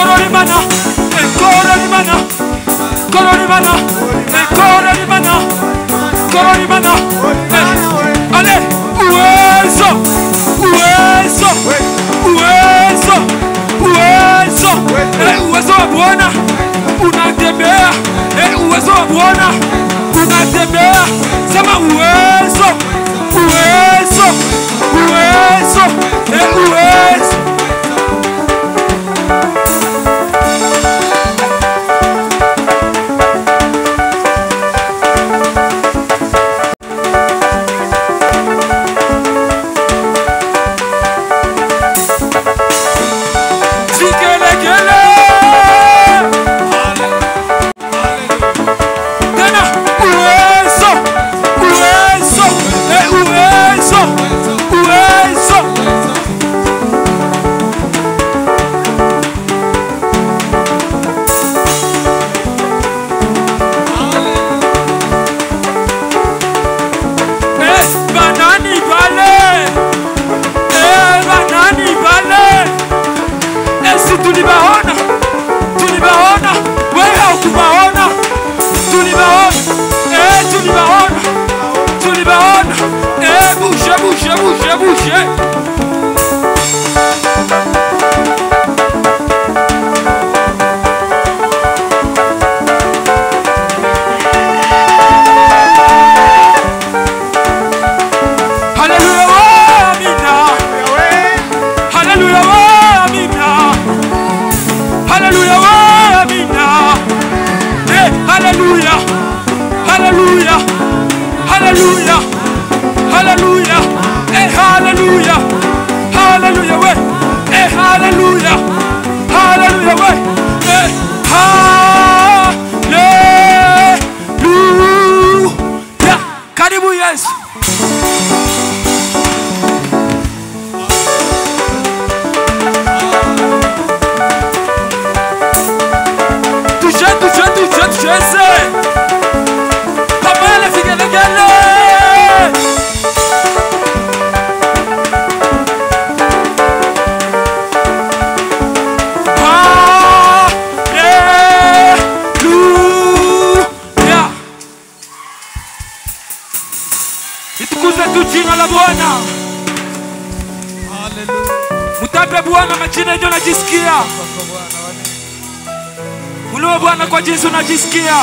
Kororimana, Kororimana, Kororimana, Kororimana, Kororimana. Allez, uwezo, uwezo, uwezo, uwezo. Uwezo wa Bwana unatembea. Uwezo wa Bwana unatembea. Sema uwezo, uwezo, uwezo, uwezo. Mutape Bwana majina ndio najisikia. Uliwe Bwana kwa jinsi unajisikia.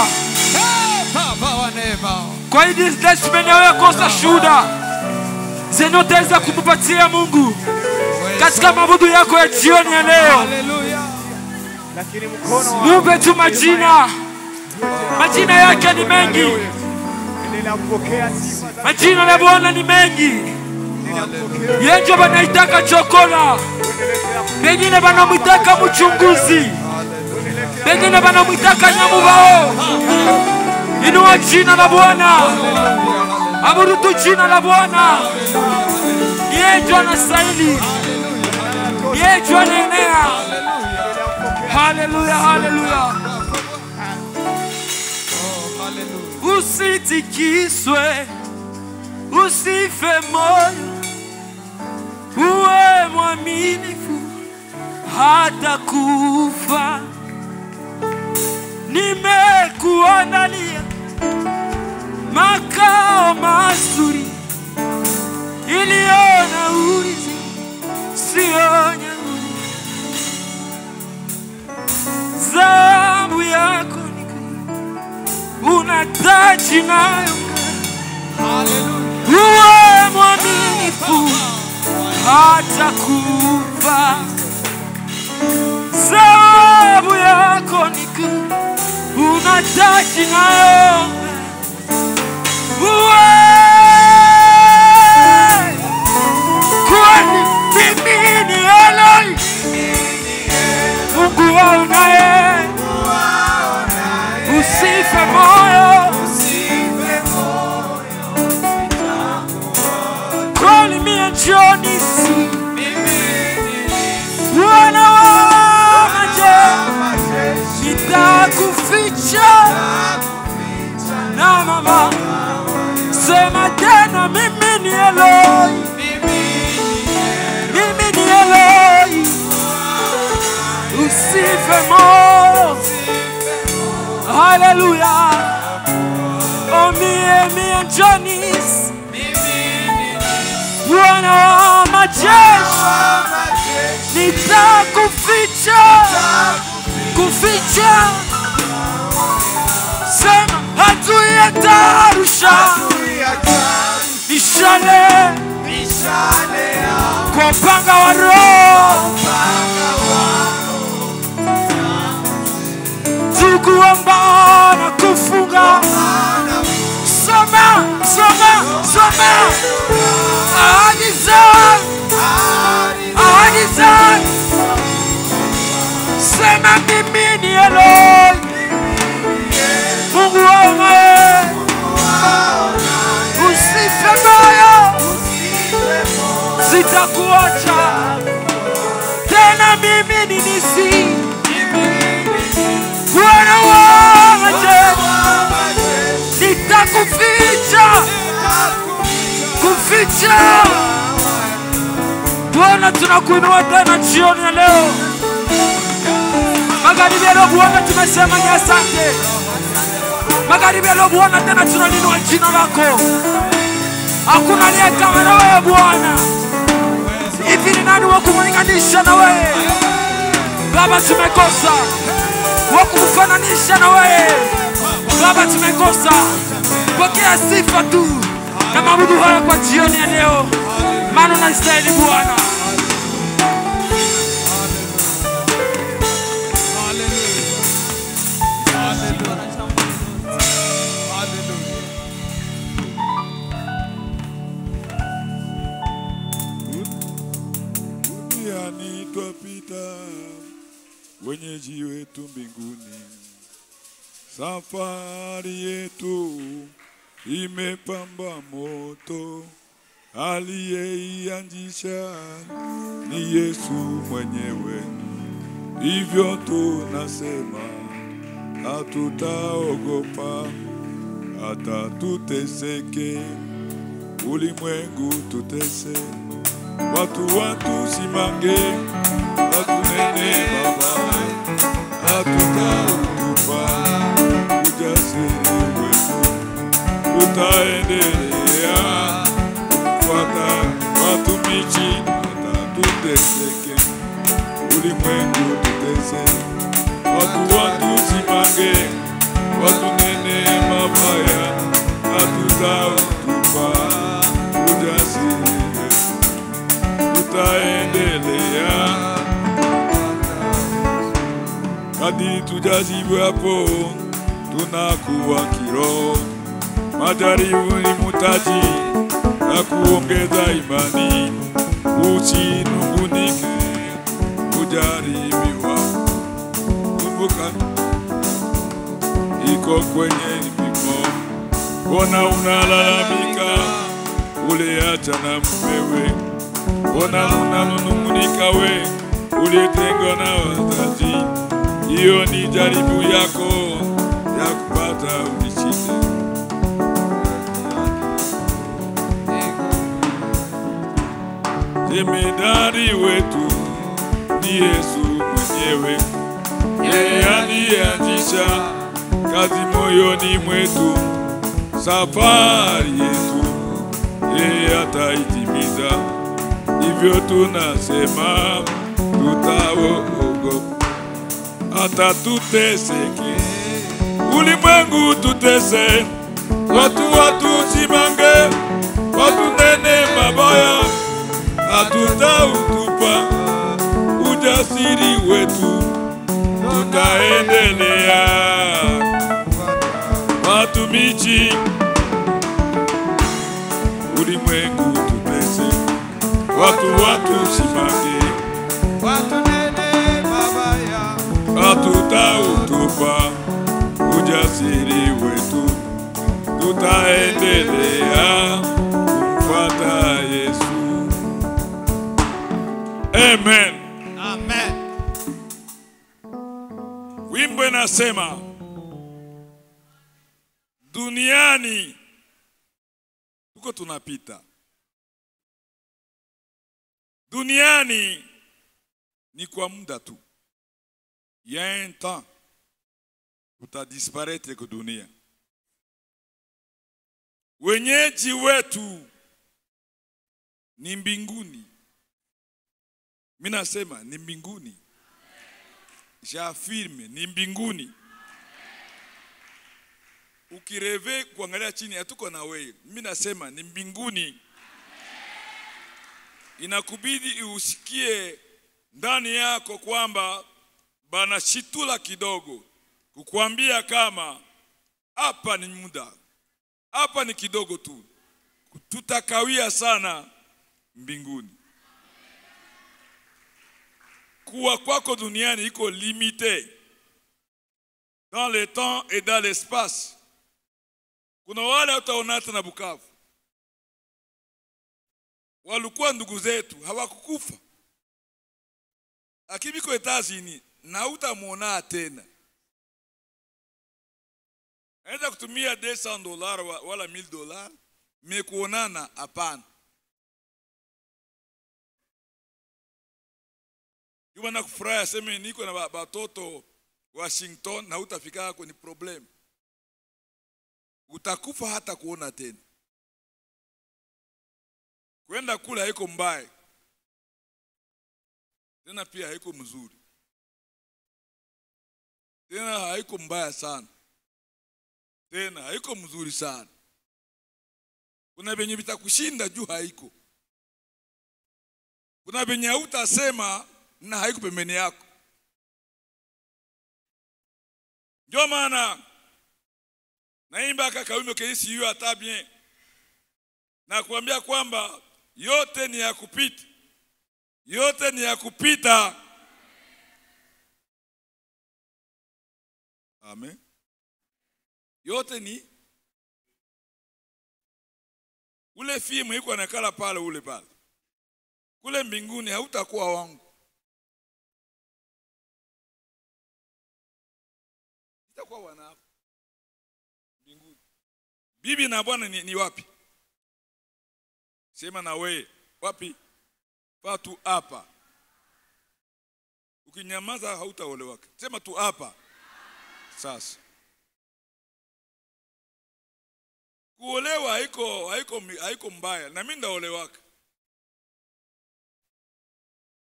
Kwa hiyo desmeni wewe kosa shuhuda zenoteza kumupatia Mungu katika mabudu yako ya jioni ya leo. Mupe tu majina. Majina yake ni mengi. Majina ya Bwana ni mengi. Yenjo banaitaka chokola. Pengine banamwitaka mchunguzi. Pengine banamwitaka nyamubao. Inua jina la Bwana. Abudu tu jina la Bwana. Yenjo anastahili. Yenjo anaenea. Haleluya, haleluya. Usitikiswe, usife moyo, uwe mwaminifu hata kufa. Nimekuandalia makao mazuri, iliona urithi sionya. Zamu yako unataji nayo. Uwe mwaminifu hata kufa. Zamu yako unataji nayo. Uwe kwani mimi ni Eloi, Mungu waonaye. Usife moyo, kwani mimi Johnny Bwana wa majeshi, nitakuficha na mama. Sema tena, mimi ni Eloi, mimi ni Eloi. Usife mort. Alléluia. Oh mie Jonis. Bwana wa majeshi. Nitakuficha. Kuficha. Sema adui atarusha. Mishale. Kwa upanga wa Roho. Tukuomba na kufunga. Soma. Ahadi zangu. Sema mimi ni Eloi. Mungu waonaye. Usife moyo. Sitakuacha. Tena mimi ni nisi. Bwana wa majeshi. Nitakuficha. Kuficha. Bwana tunakuinua tena jioni ya leo. Magharibi ya leo Bwana tumesema ni asante. Magharibi ya leo Bwana tena tunalinua jina lako. Hakuna aliye kama na wewe Bwana. Hivi ni nani wa kumlinganisha na wewe? Baba tumekosa. Wa kumfananisha na wewe. Baba tumekosa. Pokea sifa tu na maabudu haya kwa jioni ya leo. Maana unastahili Bwana. Duniani twapita, wenyeji wetu mbinguni. Safari yetu imepamba moto, aliyeianzisha ni Yesu mwenyewe. Hivyo tunasema hatutaogopa, hata tuteseke, ulimwengu tutese, watu simange, watunene mabaya, hatutaogopa, ujasiri wetu tutaendelea kufuata watumishi, hata tuteseke, ulimwengu tutese, watu simange, watunene mabaya, hatutaogopa, ujasiri wetu tutaendelea. Hadi tujazibu hapo, tunakuwa kiroho. Majaribu ni mutaji na kuongeza imani. Usinungunike kujaribiwa, kumbuka iko kwenye vipimo. Ona unalalamika uliacha na mpewe. Ona unanungunika we ulitengwa na wazazi. Hiyo ni jaribu yako ya kupata ushindi. Jemedari wetu ni Yesu mwenyewe. Yeye alianzisha kazi moyoni mwetu. Safari yetu yeye ataitimiza. Hivyo tunasema tutaogopa, hata tuteseke, ulimwengu tutese, watu simange, watunene mabaya, hatutautupa, ujasiri wetu tutaendelea. Watumishi, ulimwengu tutese, watu simange, watunene mabaya, hatutautupa, ujasiri wetu tutaendelea kumfuata Yesu. Amen. Amen. Wimbo inasema duniani tuko tunapita. Duniani ni kwa muda tu. il y a un temps utadisparaître kwa dunia. Wenyeji wetu ni mbinguni. Mimi nasema ni mbinguni. J'affirme ni mbinguni. Ukireve kuangalia chini hatuko na wewe. Mimi nasema ni mbinguni. Inakubidi usikie ndani yako kwamba bana shitula kidogo kukuambia kama hapa ni muda, hapa ni kidogo tu, tutakawia sana mbinguni. Kuwa kwako duniani iko limité dans le temps et dans l'espace. Kuna wale utaonata na Bukavu walikuwa ndugu zetu hawakukufa, akibiko Etazini na utamuona tena. Aenda kutumia $200 wala $1000, mekuonana hapana. Yuba na kufuraya sema niko na batoto Washington na utafika kwenye problem. Utakufa hata kuona tena. Kwenda kula haiko mbaya. Tena pia haiko mzuri. Tena haiko mbaya sana. Tena haiko mzuri sana. Kuna benye bitakushinda juu haiko. Kuna benye utasema na haiko pembeni yako. Ndio maana naimba kakawimbo kelisi yu hata bien. Na kuambia kwamba yote ni ya kupita. Yote ni ya kupita. Amen. Yote ni ule fimu iko anakala pale ule pale. Kule mbinguni hautakuwa wangu. Itakuwa wanako. Mbinguni. Bibi na bwana ni wapi? Sema na wewe, wapi? Patu hapa. Ukinyamaza hautaolewa. Sema tu hapa. Sasa. Kuolewa haiko mbaya. Na mimi ndaolewaka.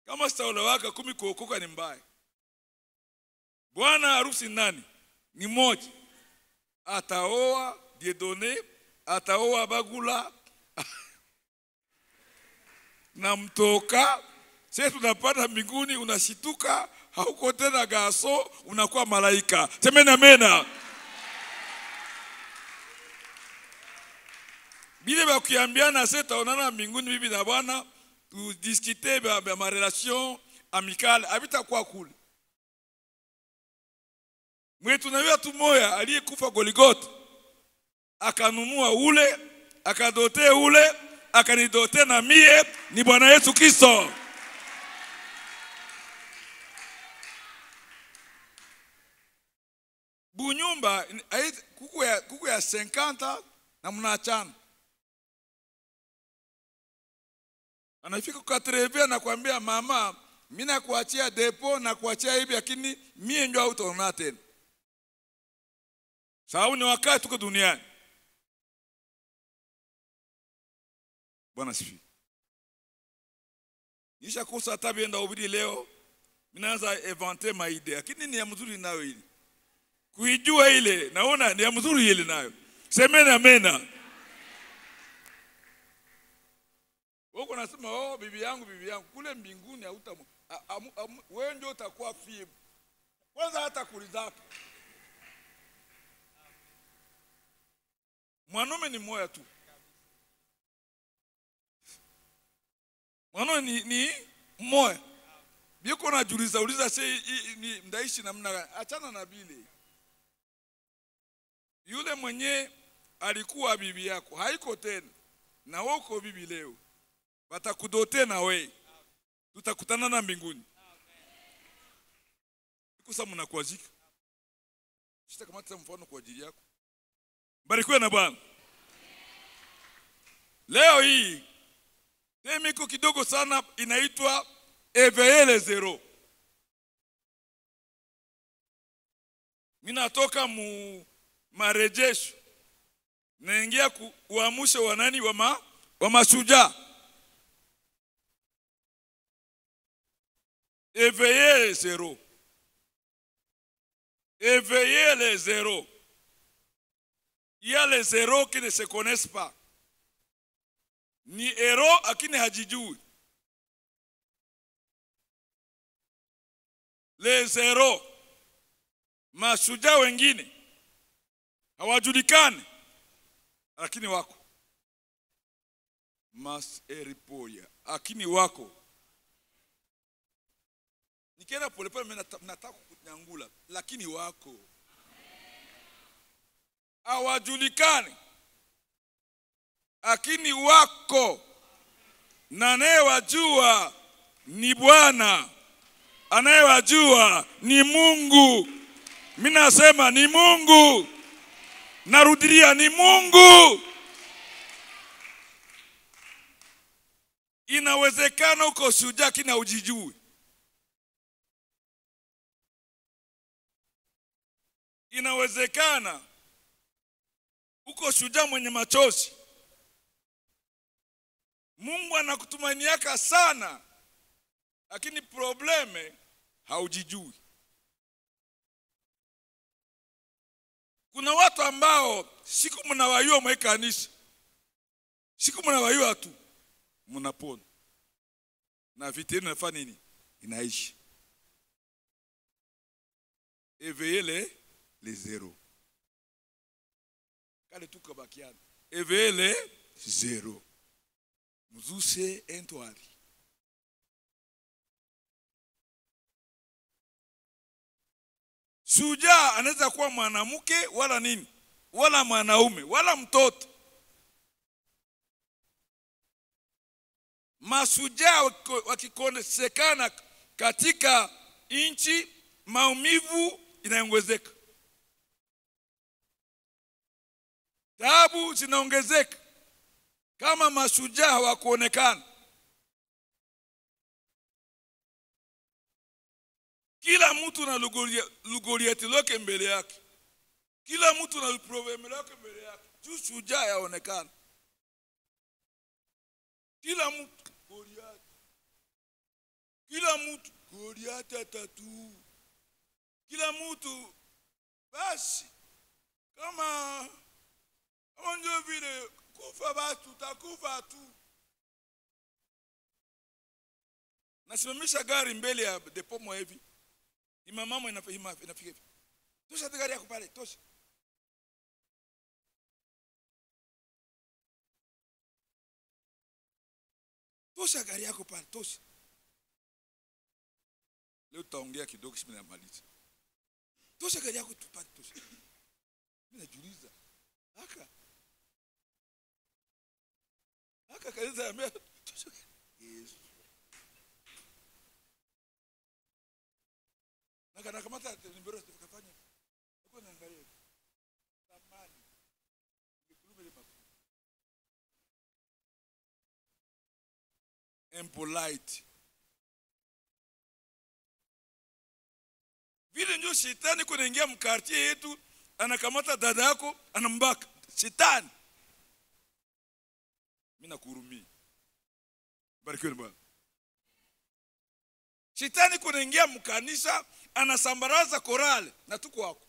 Kama sitaolewaka kumi kuokoka ni mbaya. Bwana harusi nani? Ni moja. Ataoa Dieudonné, ataoa Bagula na mtoka. Sasa tunapata mbinguni unashituka, hauko tena gaso, unakuwa malaika. Semeni amena. Bile bakiambiana sasa taonana mbinguni bibi na bwana, tu discuter ma relation amicale, habita kwa kule. Mwetu na wetu moya aliyekufa Goligota akanunua ule, akadote ule, akanidote na mie, ni Bwana Yesu Kristo. Bunyumba kuku ya 50 na mnaachana. Anafika kukatrevia na kuambia mama, mimi nakuachia depo na kuachia hivi lakini mie ndio hautaona tena. Sababu ni wakati tuko duniani. Bwana sifi. Nisha kosa tabienda ubiri leo, minaanza inventer ma idea. Lakini ni ya mzuri nayo ile. Kuijua ile, naona ni ya mzuri ile nayo. Semeni amena. Wako nasema bibi yangu kule mbinguni hauta wewe ndio utakuwa fie. Kwanza hata kulizaka. Mwanaume ni moya tu. Mwanaume ni moya. Biko uliza ni ndaishi namna achana na bile. Yule mwenye alikuwa bibi yako haiko tena. Na wako bibi leo. Batakudote na wewe. Tutakutana na mbinguni. Ikusa mnakuazika. Sitakamata mfano kwa ajili yako. Barikiwe na Bwana. Leo hii temiko kidogo sana inaitwa Éveiller les zéros. Ninatoka marejesho. Naingia kuamsha wanani wa mashujaa. Éveiller les zéros. Éveiller les zéros. Il y a les zéros qui ne se connaissent pas. Ni héros akini hajijui. Les zéros. Mashujaa wengine hawajulikani lakini wako. Mas eripoya akini wako. Nikienda polepole mimi nataka kunyangula lakini wako. Hawajulikani lakini wako. Na anayewajua ni Bwana. Anayewajua ni Mungu. Mimi nasema ni Mungu. Narudilia ni Mungu. Inawezekana uko shujaa kina ujijui. Inawezekana uko shujaa mwenye machozi. Mungu anakutumaniaka sana lakini probleme haujijui. Kuna watu ambao siku mnawayua mwe kanisa. Siku mnawayua tu mnapona. Na vita inafanya nini? Inaishi. Éveiller les zéros. Kale tukabakiana. Éveiller les zéros. Mzuse entwari. Shujaa anaweza kuwa mwanamke wala nini? Wala mwanaume, wala mtoto. Mashujaa wakikosekana katika nchi, maumivu inaongezeka. Taabu zinaongezeka. Kama mashujaa hawakuonekana. Kila mtu na lugoliati loke mbele yake. Kila mtu na probleme loke mbele yake. Juu shujaa yaonekana. Kila mtu Goliath. Kila mtu Goliath atatu. Kila mtu basi kama ndio vile kufa batu takufa tu. Nasimamisha gari mbele ya depo mwa hivi. Mama inafika hivi. Tosha gari yako pale, tosha. Tosha gari yako pale, tosha. Leo tutaongea kidogo sisi tunamaliza. Tosha gari yako pale, tosha. Mimi najiuliza. Haka kanisa ya tosha. Yesu. Na kamata nimbero tukafanya. Uko naangalia. Tamani. Nikulume ile mafuta. Impolite. Vile ndio shetani kunaingia mkartie yetu, anakamata dada yako, anambaka. Shetani. Mimi nakuhurumia. Barikiwe Bwana. Shetani kunaingia mkanisa, anasambaraza korale na tuko wako.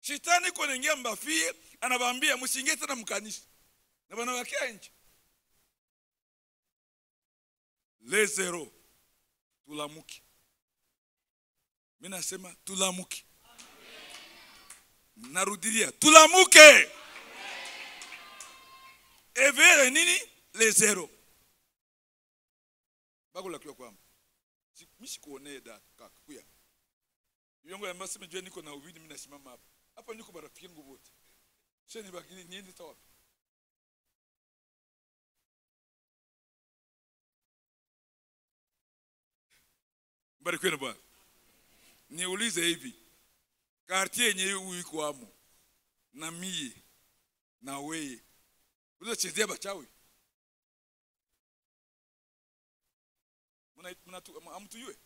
Shetani kunaingia mbafie, anawaambia msiingie tena mkanisa. Na bana wakia nje. Les zéros. Tulamuki. Mimi nasema tulamuki. Narudilia tulamuke. Éveiller nini? Les zéros. Bagula kwa kwamba. Mimi sikuonee data kaka kuya. Yongo ya mbasi mjue niko na uvidi mimi nasimama hapa. Hapa niko marafiki yangu wote. Sasa nibaki niende tawa. Barikiwe Bwana. Niulize hivi. Quartier yenyewe uiko amo. Na mie na wewe. Unachezea bachawi. Mnatu amtuyue.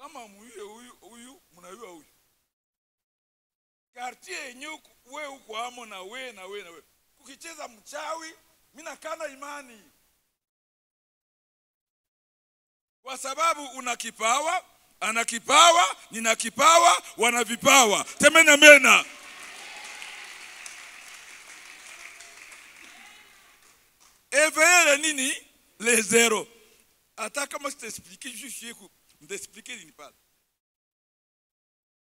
Kama huyu mnayua huyu. Quartier yenyewe wewe uko amo na wewe. Ukicheza mchawi, mimi nakana imani. Kwa sababu una kipawa, ana kipawa, nina kipawa, wana vipawa. Temena mena. Éveiller nini? Les zéros. Attends, comment je t'explique? Je suis m'expliquer nini pale.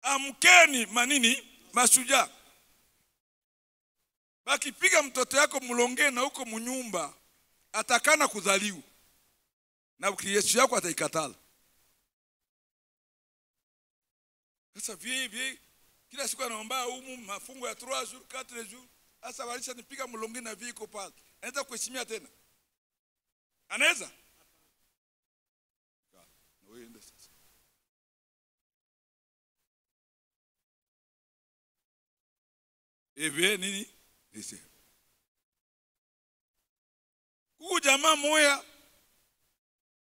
Amkeni manini? Mashujaa. Bakipiga mtoto yako mlonge na huko mnyumba, atakana kuzaliwa. Na Yesu yako ataikatala. Sasa vie kila siku anaomba humu mafungo ya 3 jours 4 jours. Sasa walisha nipiga mlonge na viko pale. Anaweza kuheshimia tena? Anaweza? Na wewe ende sasa. Eve nini? Ese. Huyu jamaa moya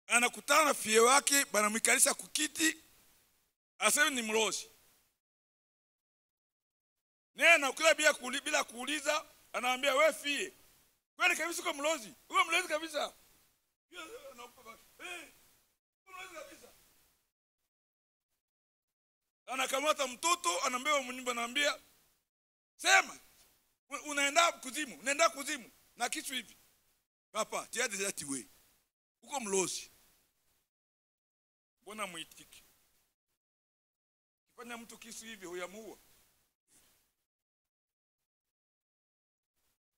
anakutana na fie wake, banamwikalisha kukiti, aseme ni mlozi. Naye anakula bila kuuliza, anaambia wewe fie, kwani kabisa uko mlozi? Uko mlozi kabisa. Mlozi kabisa. Anakamata mtoto, anambeba mnyumba, anaambia sema, unaenda kuzimu, na kitu hivi. Papa, tiade zati we. Uko mlozi. Mbona muitiki? Kifanya mtu kisu hivi huyamuua.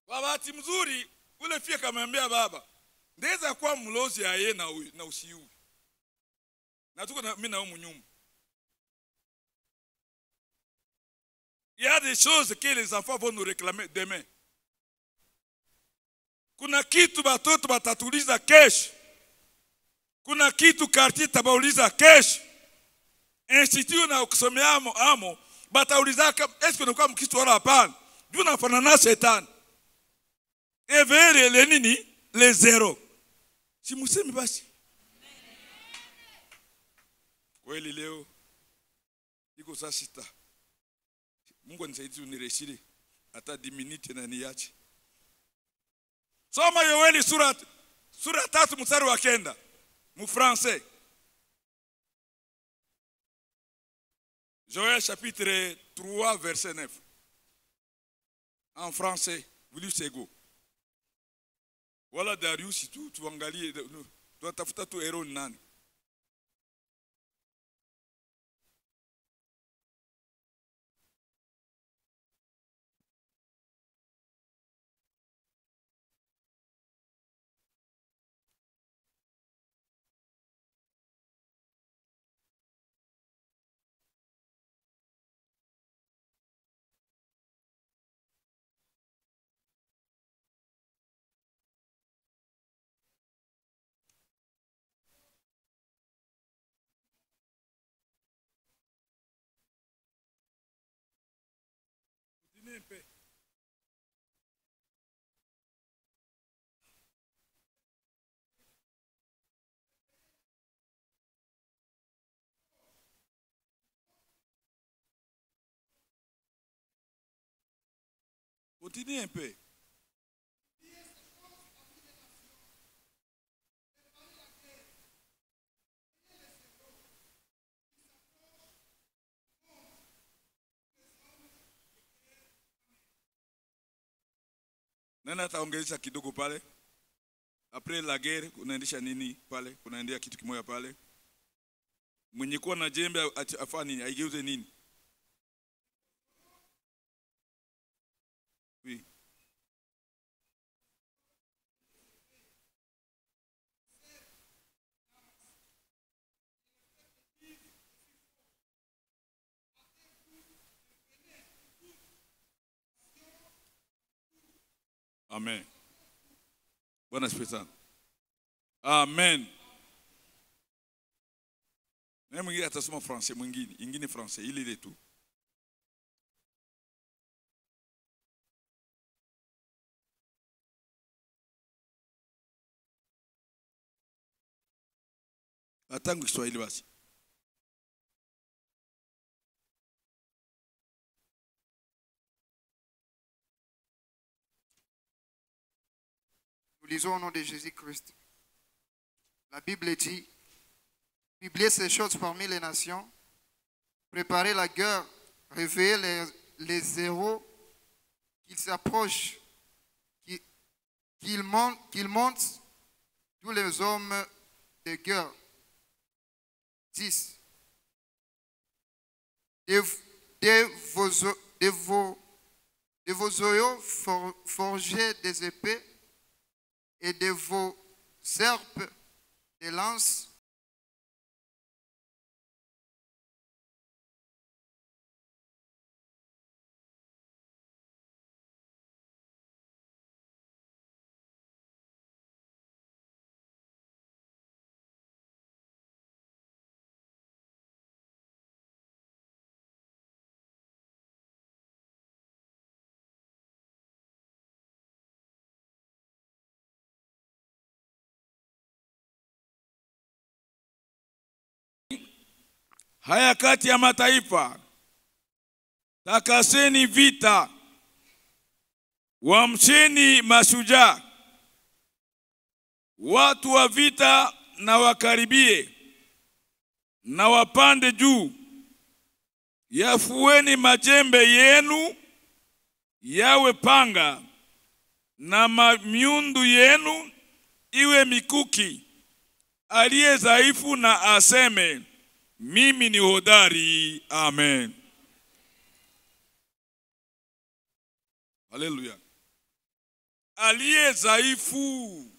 Bahati mzuri ule fie kamwambia baba, ndeza kwa mlozi aye na usiu. Na tuko na mimi na humu nyumba. Il y a des choses que les enfants vont nous réclamer demain. Kuna kitu batoto batatuliza kesho. Kuna kitu quartier tabauliza kesho. Institut na kusomea amo batauliza est-ce unakuwa mkristo wala hapana? Juu nafanana na shetani. Evere le nini? Le zero. Si musemi basi. Kweli leo iko saa 6. Mungu anisaidie unireshire hata 10 minutes na niache. Soma Yoeli sura 3 mstari wa 9 mu français. Joël chapitre 3 verset 9. En français, Willis Ego. Wala Darius tu tuangalie tunatafuta tu hero nani. Nimpe. Continue un peu. Nani ataongelesha kidogo pale? Après la guerre kunaendesha nini pale? Kunaendea kitu kimoja pale. Mwenye kuwa na jembe afanye nini? Aigeuze nini? Oui. Amen. Bwana asifiwe sana. Amen. Na mwingine atasoma français, ingine français, ile tu. Atangu Kiswahili basi. lisons au nom de Jésus-Christ. La Bible dit, publiez ces choses parmi les nations, préparez la guerre, réveillez les héros, qu'ils s'approchent, qu'ils montent tous les hommes de guerre. 10. De vos oyaux forgez des épées et de vos serpes des lances. Haya kati ya mataifa, takaseni vita, waamsheni mashujaa, watu wa vita na wakaribie, na wapande juu, yafueni majembe yenu yawe panga, na miundu yenu iwe mikuki. Aliye dhaifu na aseme, mimi ni hodari. Amen. Haleluya. Aliye dhaifu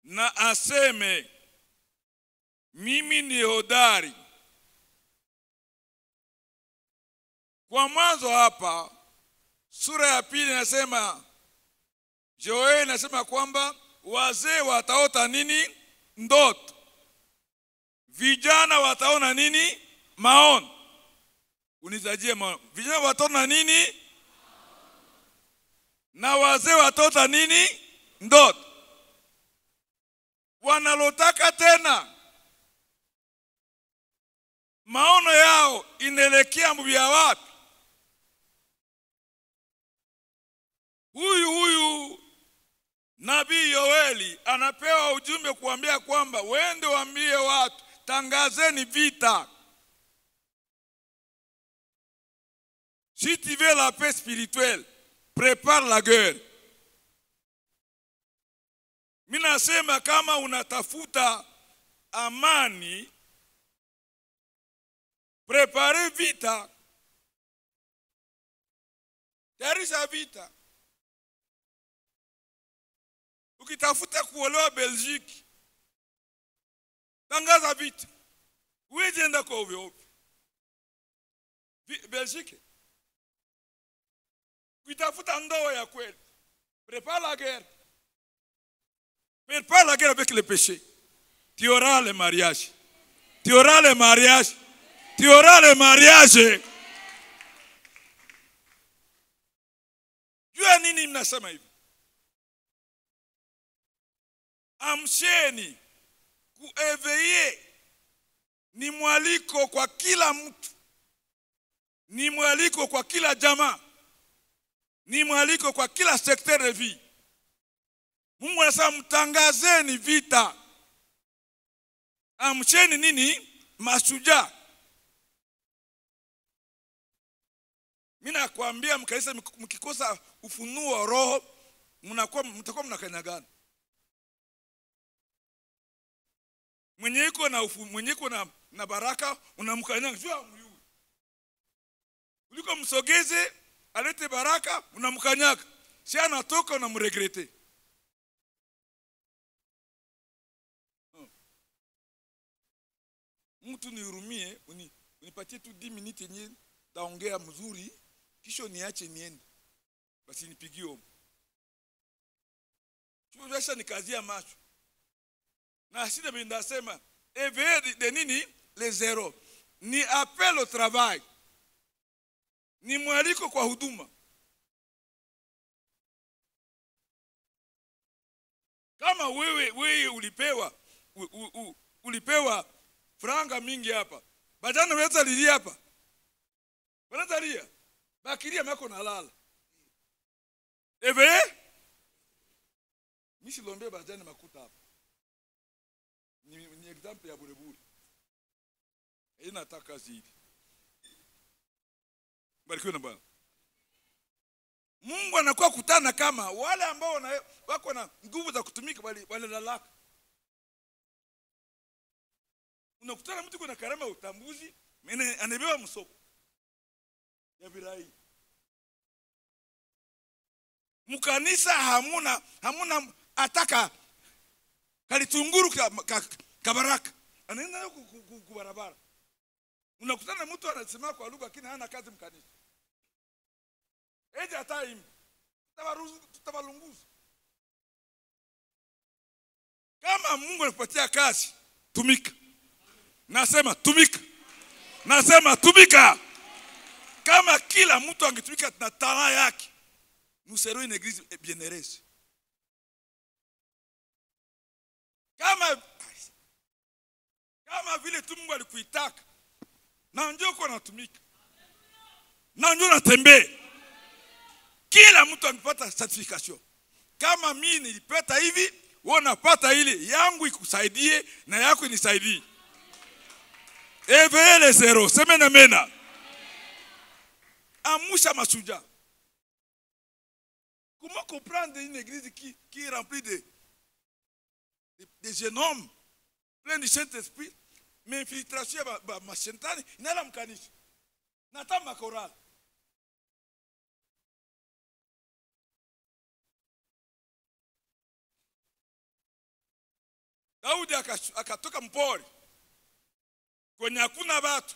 na aseme, mimi ni hodari. Kwa mwanzo hapa, sura ya pili nasema, Joel nasema kwamba wazee wataota nini? Ndoto. Vijana wataona nini? Maono. Unizajie maono. Vijana wataona nini? Na wazee wataota nini? Ndoto. Wanalotaka tena, maono yao inaelekea mbia wapi? Huyu Nabii Yoeli anapewa ujumbe kuambia kwamba wende waambie watu, tangazeni vita. Si tu veux la paix spirituelle, prépare la guerre. Mimi nasema kama unatafuta amani, prepare vita. Tayarisha vita. Ukitafuta kuolewa Belgique, tangaza vita. Uweze enda kwa ovyo. Belgique. Ukitafuta ndoa ya kweli, prépare la guerre. Prépare la guerre avec le péché. Tu auras le mariage. Tu auras le mariage. Tu auras le mariage. Jua nini mnasema hivi? Amsheni, kueveye ni mwaliko kwa kila mtu, ni mwaliko kwa kila jamaa, ni mwaliko kwa kila secteur de vie. Mungu anasema mtangazeni vita. Amsheni nini? Mashujaa. Mimi nakwambia mkanisa, mkikosa ufunuo wa roho, mtakuwa mnakanyagana. Mwenye iko na baraka unamkanyanga, sio mjui. Uliko msogeze alete baraka, unamkanyaga. Si anatoka unamregrete. Mtu nihurumie, unipatie tu 10 minutes yenyewe taongea mzuri, kisha niache niende. Basi nipigie ombi. Sasa nikazia macho. Na sida binda sema, éveiller de nini? Les zéros. Ni appel au travail. Ni mwaliko kwa huduma. Kama wewe ulipewa franga mingi hapa, bajana weza lilia hapa, weza lia, bakiria mako na lala. Éveiller Misi lombe bajani makuta hapa. Ni example ya burebure. Inataka zidi. Barikiwe na Bwana. Mungu anakuwa kutana kama wale ambao wako na nguvu za kutumika wale lalaka. Unakutana mtu kuna karama ya utambuzi, anabewa msoko ya birai. Mkanisa hamuna ataka kalitunguru kabaraka. Anaenda kubarabara. Unakutana mtu anasema kwa lugha lakini hana kazi mkanisa. Eje ataimba. Tutabalunguza. Kama Mungu anakupatia kazi, tumika. Nasema tumika. Nasema tumika. Kama kila mtu angetumika na talent yake, nous serons une église bienheureuse. Kama vile tu Mungu alikuitaka, na njoo uko natumika. Na njoo natembea. Kila mtu angepata certification. Kama mimi nilipata hivi, wewe unapata ile, yangu ikusaidie na yako inisaidie. Éveillez les zéros, semena mena. Amusha masuja. Comment comprendre une église qui est remplie de jeunes hommes, plein du Saint-Esprit, mais infiltration ma shetani, inala mkanisa. Natama chorale. Daudi akatoka mpori. Kwenye hakuna watu.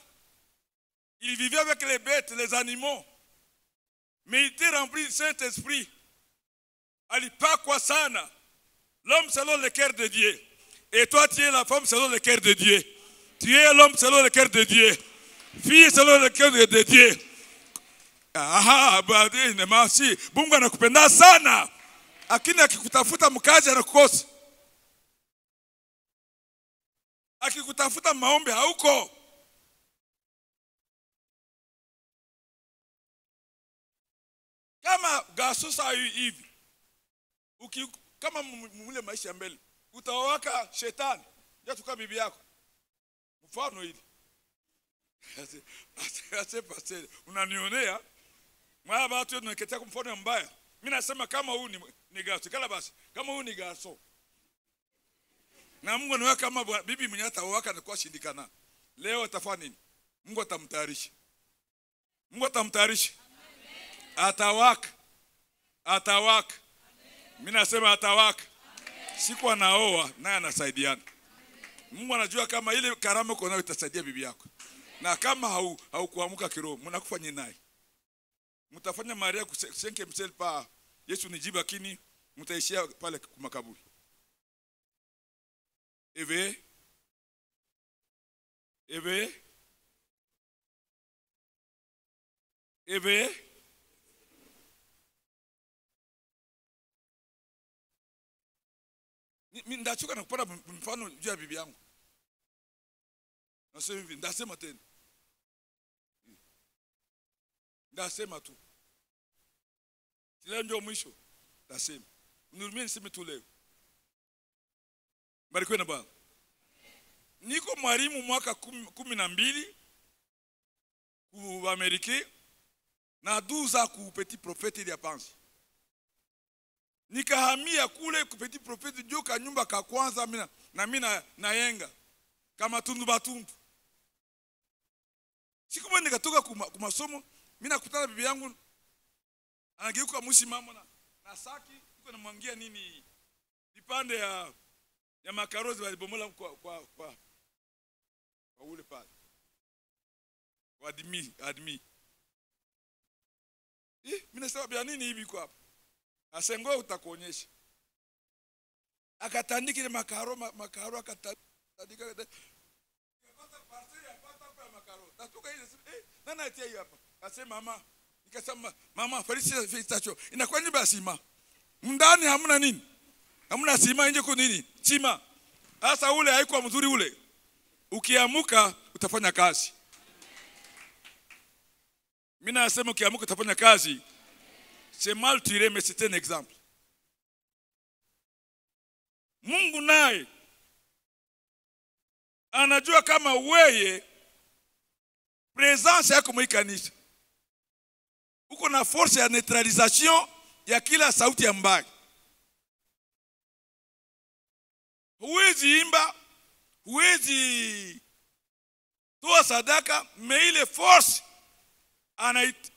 Il vivait avec les bêtes, les animaux. Mais il était rempli du Saint-Esprit. Alipakwa sana. L'homme selon le cœur de Dieu. Et toi tu es la femme selon le cœur de Dieu. Tu es l'homme selon le cœur de Dieu. Fille selon le cœur de Dieu. Badi nemasi. Mungu anakupenda sana. Lakini akikutafuta mkazi anakukosa. Akikutafuta maombi hauko. Kama gasusa hivi. Kama mule maisha mbele, utawaka shetani. Ya tuka bibi yako. Mfano hili. Ase pastor, unanionea. Mwa watu tunaketea kwa mfano mbaya. Mimi nasema kama huu ni gaso, kala basi. Kama huu ni gaso. Na Mungu anaweka kama bibi mwenye atawaka na kwa shindikana. Leo atafanya nini? Mungu atamtayarisha. Mungu atamtayarisha. Atawaka. Atawaka. Mimi nasema atawaka. Siku anaoa naye anasaidiana. Mungu anajua kama ile karama uko nayo itasaidia bibi yako. Na kama haukuamuka kiroho, mnakufanya naye. Mtafanya Maria kusenke msel pa Yesu nijibu lakini mtaishia pale kwa makaburi. Eve mimi ndachoka na kupata mfano juu ya bibi yangu. Nasema hivi, ndasema tena. Ndasema tu. Leo ndio mwisho. Ndasema. Nirumie niseme tu leo. Barikiwe na Bwana. Niko mwalimu mwaka 12 ku Amerika na 12 ans ku Petit Prophète ya Panzi. Nikahamia kule ku Petit Prophète joka nyumba ka kwanza mimi na yenga kama tundu batundu. Siku moja nikatoka ku masomo, mimi nakutana bibi yangu anageuka msimamo na saki iko namwangia nini vipande ya makarozi walibomola kwa ule pale. Admi. Mimi nasema bia nini hivi kwa hapa? Asengo utakuonyesha. Akatandika ile makaro akatandika. Nikapata parcel yapata kwa makaro. Tatoka ile nani atia hiyo hapa? Akasema mama, nikasema mama felicitation. Inakuwa ni basima. Ndani hamna nini? Hamna sima nje kwa nini? Sima. Sasa ule haikuwa mzuri ule. Ukiamuka utafanya kazi. Mimi nasema ukiamuka utafanya kazi. C'est mal tiré mais c'est un exemple. Mungu naye anajua kama weye presence yako mwikanisa uko na force ya neutralisation ya kila sauti ya mbaya. Huwezi imba, huwezi toa sadaka, me ile force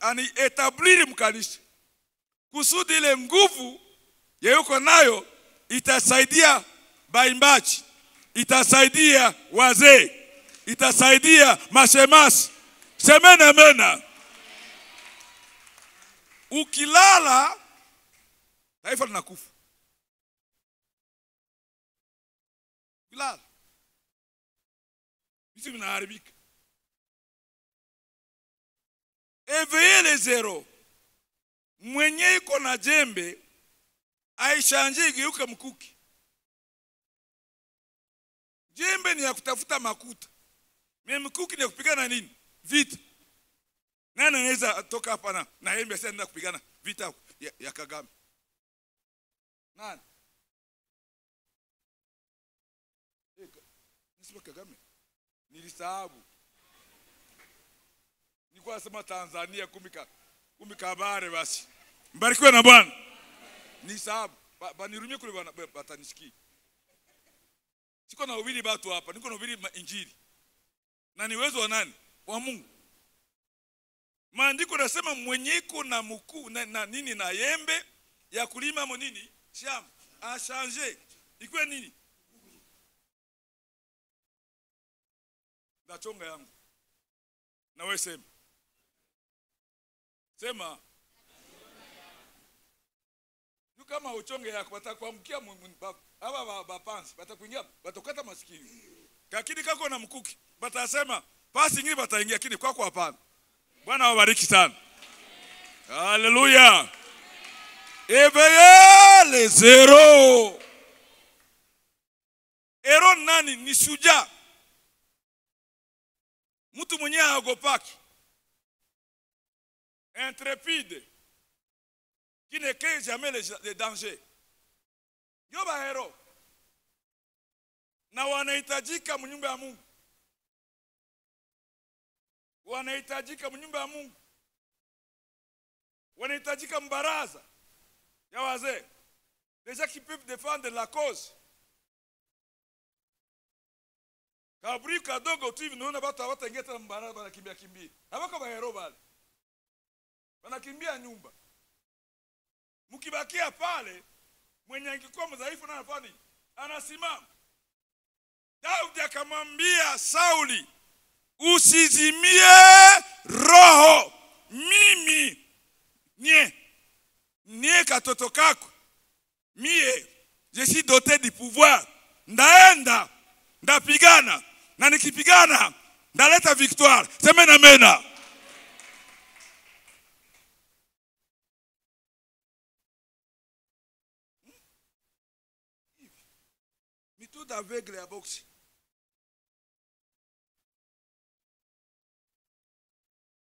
anaetablir mkanisa kusudi ile nguvu ya yuko nayo itasaidia baimbaji, itasaidia wazee, itasaidia mashemasi. Semena mena. Ukilala taifa linakufa. Ukilala vitu vinaharibika. Éveillez les zéros. Mwenye iko na jembe aishanje igeuke mkuki. Jembe ni ya kutafuta makuta. Mimi mkuki ni ya kupigana nini? Vita. Nani anaweza toka hapa na yembe sasa nenda kupigana vita ya Kagame? Nani? Nisema Kagame. Nilisahabu. Nilikuwa nasema Tanzania kumbi kabare basi. Mbarikiwe na Bwana. Nisahabu. Banirumie kule batanisikia. Siko na ubiri watu hapa, niko na ubiri injili. Na ni uwezo wa nani? Wa Mungu. Maandiko nasema mwenye iko na mkuu na nini na yembe ya kulima mo nini? Shamba. A changer. Ikuwe nini? Da chonga yangu. Na wewe sema. Sema. Kama uchonge yako watakuamkia hapa bapansi watakuingia watakata masikini. Lakini kako na mkuki watasema pasi nyingine wataingia, lakini kwako hapana. Bwana awabariki sana. Haleluya. Éveillez les zéros. Ero nani? Ni shujaa. Mtu mwenye haogopaki. Intrépide. Qui ne crée jamais les dangers. Yoba hero. Na wanahitajika mnyumba ya Mungu. Wanahitajika mnyumba ya Mungu. Wanahitajika mbaraza ya wazee. Les gens qui peuvent défendre la cause. Kabri kadogo tu hivi naona watu hawataingia tena mbaraza, wanakimbia kimbia. Hawako bahero bali. Wanakimbia nyumba. Mkibakia pale mwenye angekuwa mdhaifu na anafanya anasimama. Daudi akamwambia Sauli, usizimie roho, mimi nie katoto kako, mie je suis doté du pouvoir, ndaenda ndapigana, na nikipigana ndaleta victoire. Semena amena. Tout aveugle ya boxi.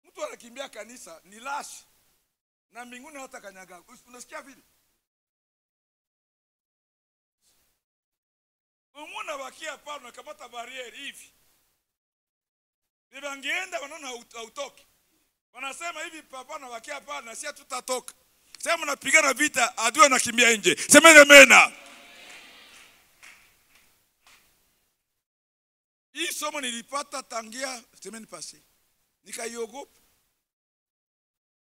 Mtu anakimbia kanisa ni lashi na mbinguni hata kanyaga. Unasikia vile? Umuna wakia pale nakamata barriere hivi. Wangeenda wanaona hautoki. Wanasema hivi papa na wakia pale na si tutatoka. Sema mnapigana vita, adui anakimbia nje. Semeni mena. Hii somo nilipata tangia semaine passée. Nikaiogopa.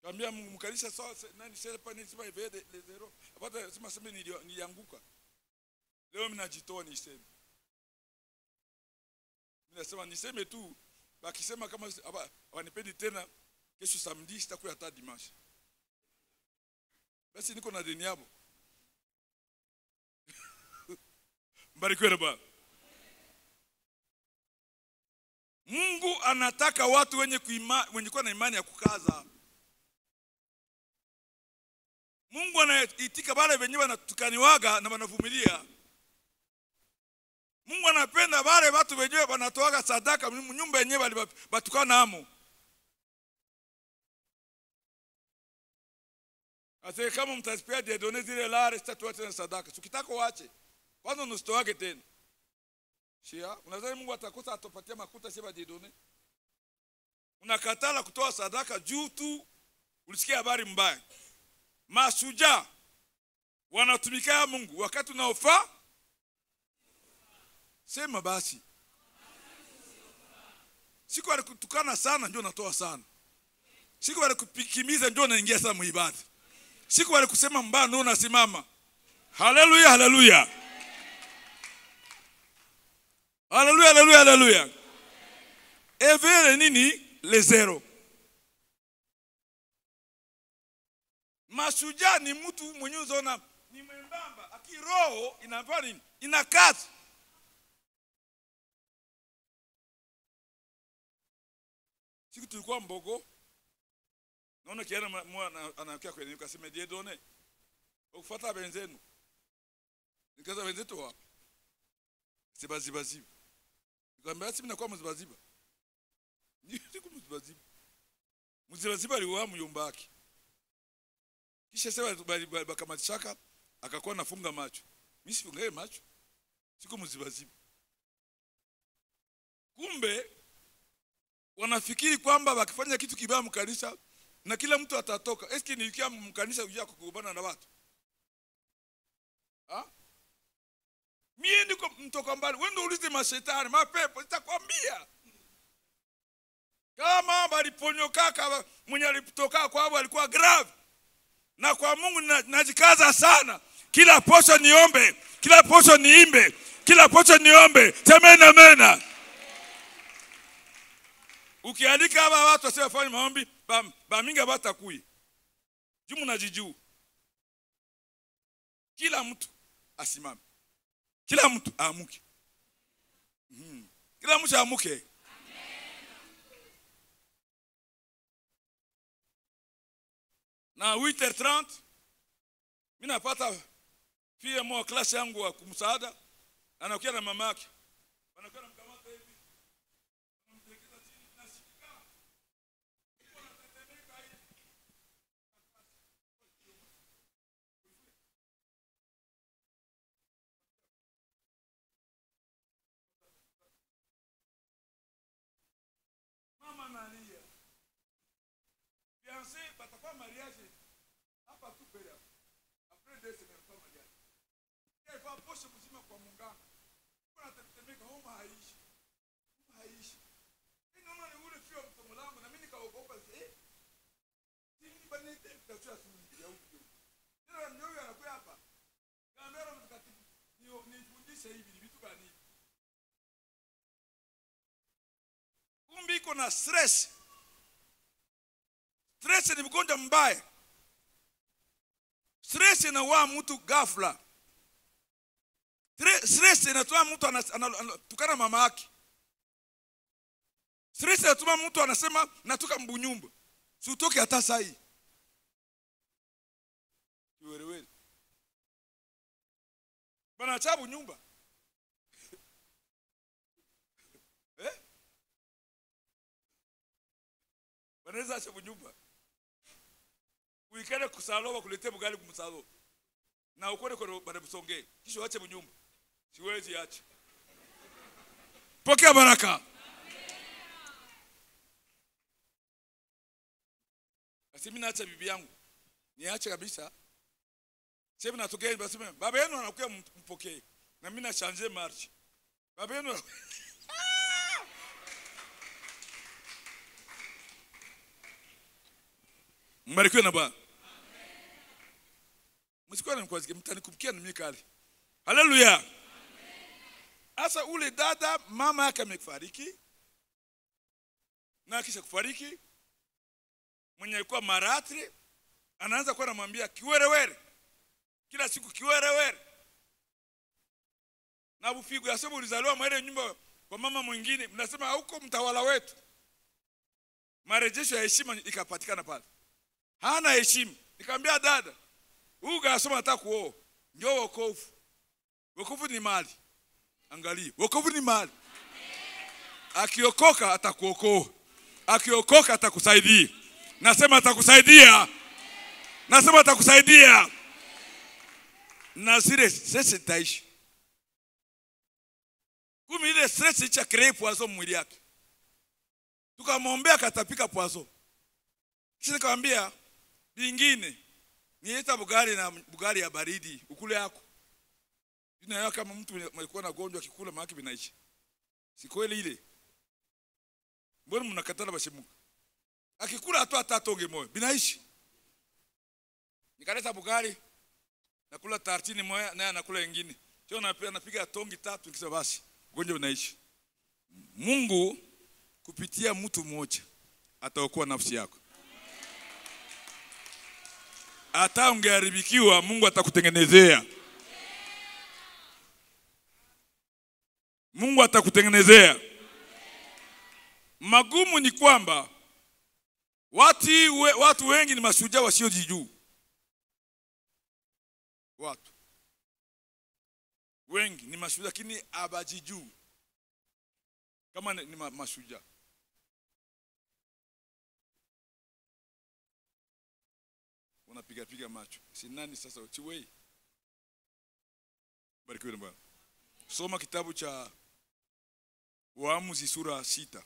Kaambia mkanisa sawa nani sasa nisema hivi les zero. Apata sema nilianguka. Leo mimi najitoa niseme. Mimi nasema niseme tu, wakisema kama wanipendi tena kesho samedi sitakuwa hata dimanche. Basi niko na deni yabo. Mbarikiwe na Bwana. Mungu anataka watu wenye kuwa na imani ya kukaza. Mungu anaitika wale wenyewe wanatukaniwaga na wanavumilia. Mungu anapenda wale watu wenyewe wanatoaga sadaka nyumba yenyewe wale batukana amo. Ase kama mtasipia de donner zile lare sitatoa tena sadaka. Ukitaka waache. Kwanza nusitoake tena. Shia, unadhani Mungu atakosa atopatia makuta sema Dieudonne? Unakatala kutoa sadaka juu tu ulisikia habari mbaya. Mashujaa wanatumikia Mungu wakati unaofaa. Sema basi. Siku wale kutukana sana ndio natoa sana. Siku wale kupikimiza ndio naingia sana muibada. Siku wale kusema mbaya ndio nasimama. Haleluya, haleluya. Haleluya, haleluya, haleluya. Evele nini? Le zero. Mashujaa ni mtu mwenye unaona ni mwembamba, akiroho inafanya nini? Inakata. Siku tulikuwa Mbogo, naona kiana mwana anakia kwenye nikasema Dieudonne, ukufuata benzenu. Nikaza benzetu wapi? Sibaziba. Nikamwambia mimi nakuwa mzibaziba. Niko mzibaziba. Mzibaziba aliwa muyomba wake. Kisha sasa bakamatishaka akakuwa nafunga macho. Mimi sifungae macho. Siko mzibaziba. Kumbe wanafikiri kwamba wakifanya kitu kibaya mkanisa na kila mtu atatoka. Eski ni ukiwa mkanisa ujia kugombana na watu? Mimi ndiko mtoka mbali. Wewe ndio ulize mashetani, mapepo nitakwambia. Kama waliponyoka kama mwenye alitoka kwao alikuwa grave. Na kwa Mungu najikaza sana. Kila posho niombe, kila posho niimbe, kila posho niombe. Semena amena. Ukialika hapa watu wasema fanya maombi, ba mingi batakui. Jumu najijuu. Kila mtu asimame. Kila mtu aamuke. Kila mtu aamuke. Amen. Na 8h30 mimi napata pia mwa klasi yangu wa kumsaada, anakuja na mama yake. Wanakuwa mkamata hivi. Wanamtelekeza chini na shika. Wanatetemeka hivi. Mama nalia. Fiancé batakuwa mariage hapa tu pele. Après 2 semaines kwa mariage. Yeye va poshe mzima kwa munganga. Kuna tetemeka homa haishi. Homa haishi. Ninaona ni ule fio mtomo langu na mimi nikaogopa Sini banete tutachua sisi ya huko. Ndio anakuja hapa. Kamera mtakatifu. Nifundishe hivi vitu gani? Kumbe iko na stress. Stress ni mgonjwa mbaya. Stress inaua mtu ghafla. Stress inatoa mtu anatukana mama yake. Stress inatuma mtu anasema natoka mbunyumba. Si utoke hata saa hii. Kiwerewe. Bana chabu nyumba. Banaweza chabu nyumba. Uikale kusaloba kulete bugali kumusalo. Na ukore kwa barabusonge. Kisha waache mnyumba. Siwezi acha. Pokea baraka. Basi mimi naacha bibi yangu. Niache kabisa. Sasa natokea basi baba yenu anakuja mpokee. Na mimi na changer marche. Baba yenu Mbarikiwe na Bwana. Msikuwa na mkwazike mtanikumkia na mimi kali. Haleluya. Asa ule dada mama yake amefariki. Na kisha kufariki mwenye alikuwa maratri anaanza kwa anamwambia kiwerewere. Kila siku kiwerewere. Na bufigo yasema ulizaliwa mwele nyumba kwa mama mwingine, mnasema huko mtawala wetu. Marejesho ya heshima ikapatikana pale. Hana heshima. Nikamwambia dada, uga asoma nataka kuoa. Ndio wokovu. Wokovu ni mali. Angalia, wokovu ni mali. Akiokoka atakuokoa. Akiokoka atakusaidia. Nasema atakusaidia. Nasema atakusaidia. Na zile sisi taishi. Kumi ile stress icha kree poison mwili yake. Tukamwombea katapika poison. Kisha nikamwambia vingine nieta bugari ya baridi ukule yako. Ina kama mtu alikuwa na gonjwa kikula maki binaishi. Si kweli ile. Mbona mnakatala bashimuka? Akikula hata tonge moyo binaishi. Nikaleta bugari nakula tartini moja naye anakula nyingine. Sio napiga tongi 3 nikisema basi gonjwa binaishi. Mungu kupitia mtu mmoja ataokoa nafsi yako. Hata ungeharibikiwa Mungu atakutengenezea. Mungu atakutengenezea. Magumu ni kwamba watu wengi ni mashujaa wasiojijua. Watu wengi ni mashujaa lakini abajijua kama ni mashujaa. Unapiga macho. Si nani sasa uchiwei? Barikiwe Bwana. Soma kitabu cha Waamuzi sura 6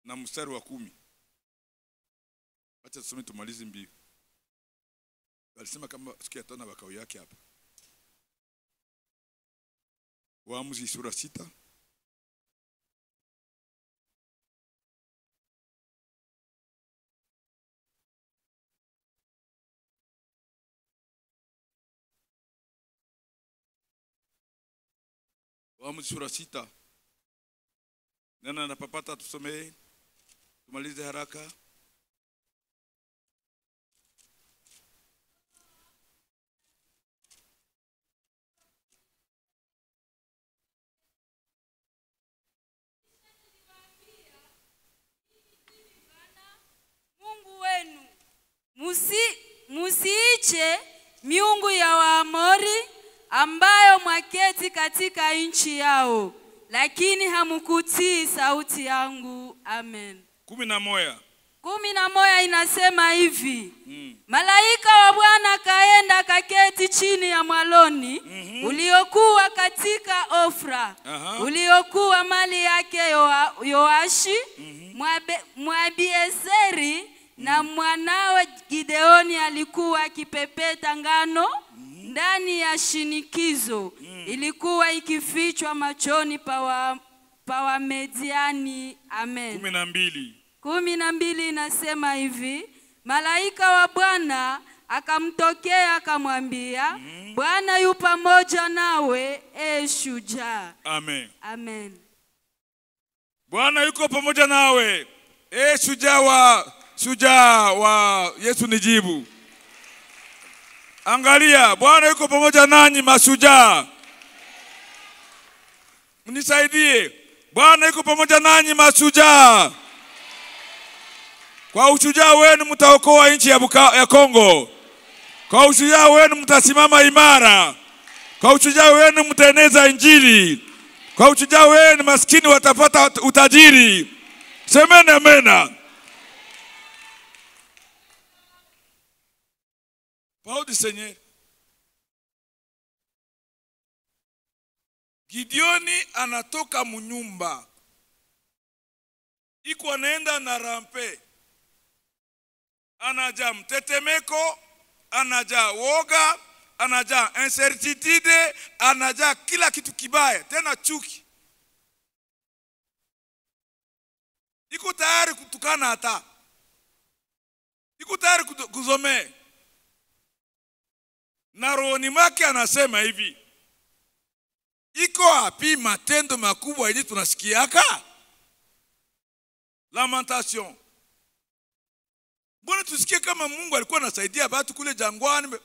na mstari wa 10. Acha tusome tumalize mbio. Alisema kama sikia tena bakao yake hapa. Waamuzi sura 6 Waamuzi sura 6. Nana napapata tusome tumalize haraka. Mungu wenu musiiche miungu ya Waamori ambayo mwaketi katika nchi yao, lakini hamukutii sauti yangu. Amen. 11 inasema hivi. Malaika wa Bwana kaenda kaketi chini ya mwaloni uliokuwa katika Ofra, uliokuwa mali yake Yoashi Mwabiezeri, na mwanawe Gideoni alikuwa akipepeta ngano ndani ya shinikizo. Ilikuwa ikifichwa machoni pa Wamediani. Amen. 12 inasema hivi. Malaika wa Bwana akamtokea akamwambia, Bwana yu pamoja nawe, shujaa. Amen. Amen. Bwana yuko pamoja nawe, shujaa wa Yesu nijibu. Angalia, Bwana yuko pamoja nanyi mashujaa. Mnisaidie. Bwana yuko pamoja nanyi mashujaa. Kwa ushujaa wenu mtaokoa nchi ya Kongo. Kwa ushujaa wenu mtasimama imara. Kwa ushujaa wenu mtaeneza injili. Kwa ushujaa wenu maskini watapata utajiri. Semeni amena. Parole du Seigneur. Gideoni anatoka munyumba. Iko anaenda na rampe. Anaja mtetemeko, anaja woga, anaja incertitude, anaja kila kitu kibaya, tena chuki. Iko tayari kutukana hata. Iko tayari kuzomea. Na rohoni mwake anasema hivi. Iko wapi matendo makubwa yenye tunasikiaka? Lamentation. Mbona tusikie kama Mungu alikuwa anasaidia watu kule jangwani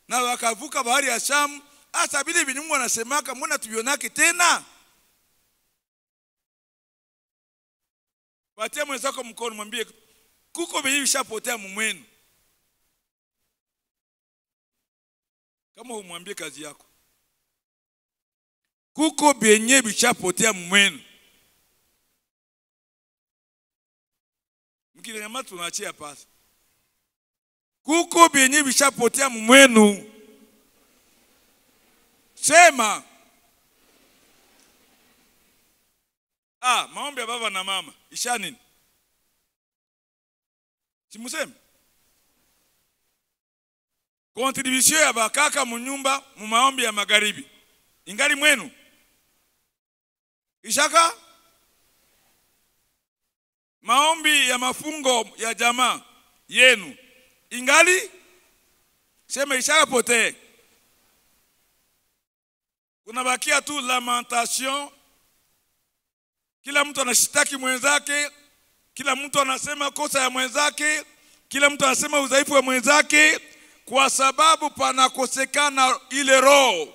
na wakavuka bahari ya Shamu? Hasa vile vile Mungu anasemaka, mbona tuvionake tena? Patia mwenzako mkono mwambie kuko benye bishapotea mumwenu. Kama umwambie kazi yako. Kuko benye bishapotea mumwenu. Mkile nyama tunaachia pasi. Kuko benye bishapotea mumwenu. Sema. maombi ya baba na mama isha nini? Simuseme contribution ya bakaka munyumba mu maombi ya magharibi ingali mwenu ishaka. Maombi ya mafungo ya jamaa yenu ingali sema ishaka pote. Kuna bakia tu lamentation, kila mtu anashitaki mwenzake, kila mtu anasema kosa ya mwenzake, kila mtu anasema udhaifu wa mwenzake, kwa sababu panakosekana ile roho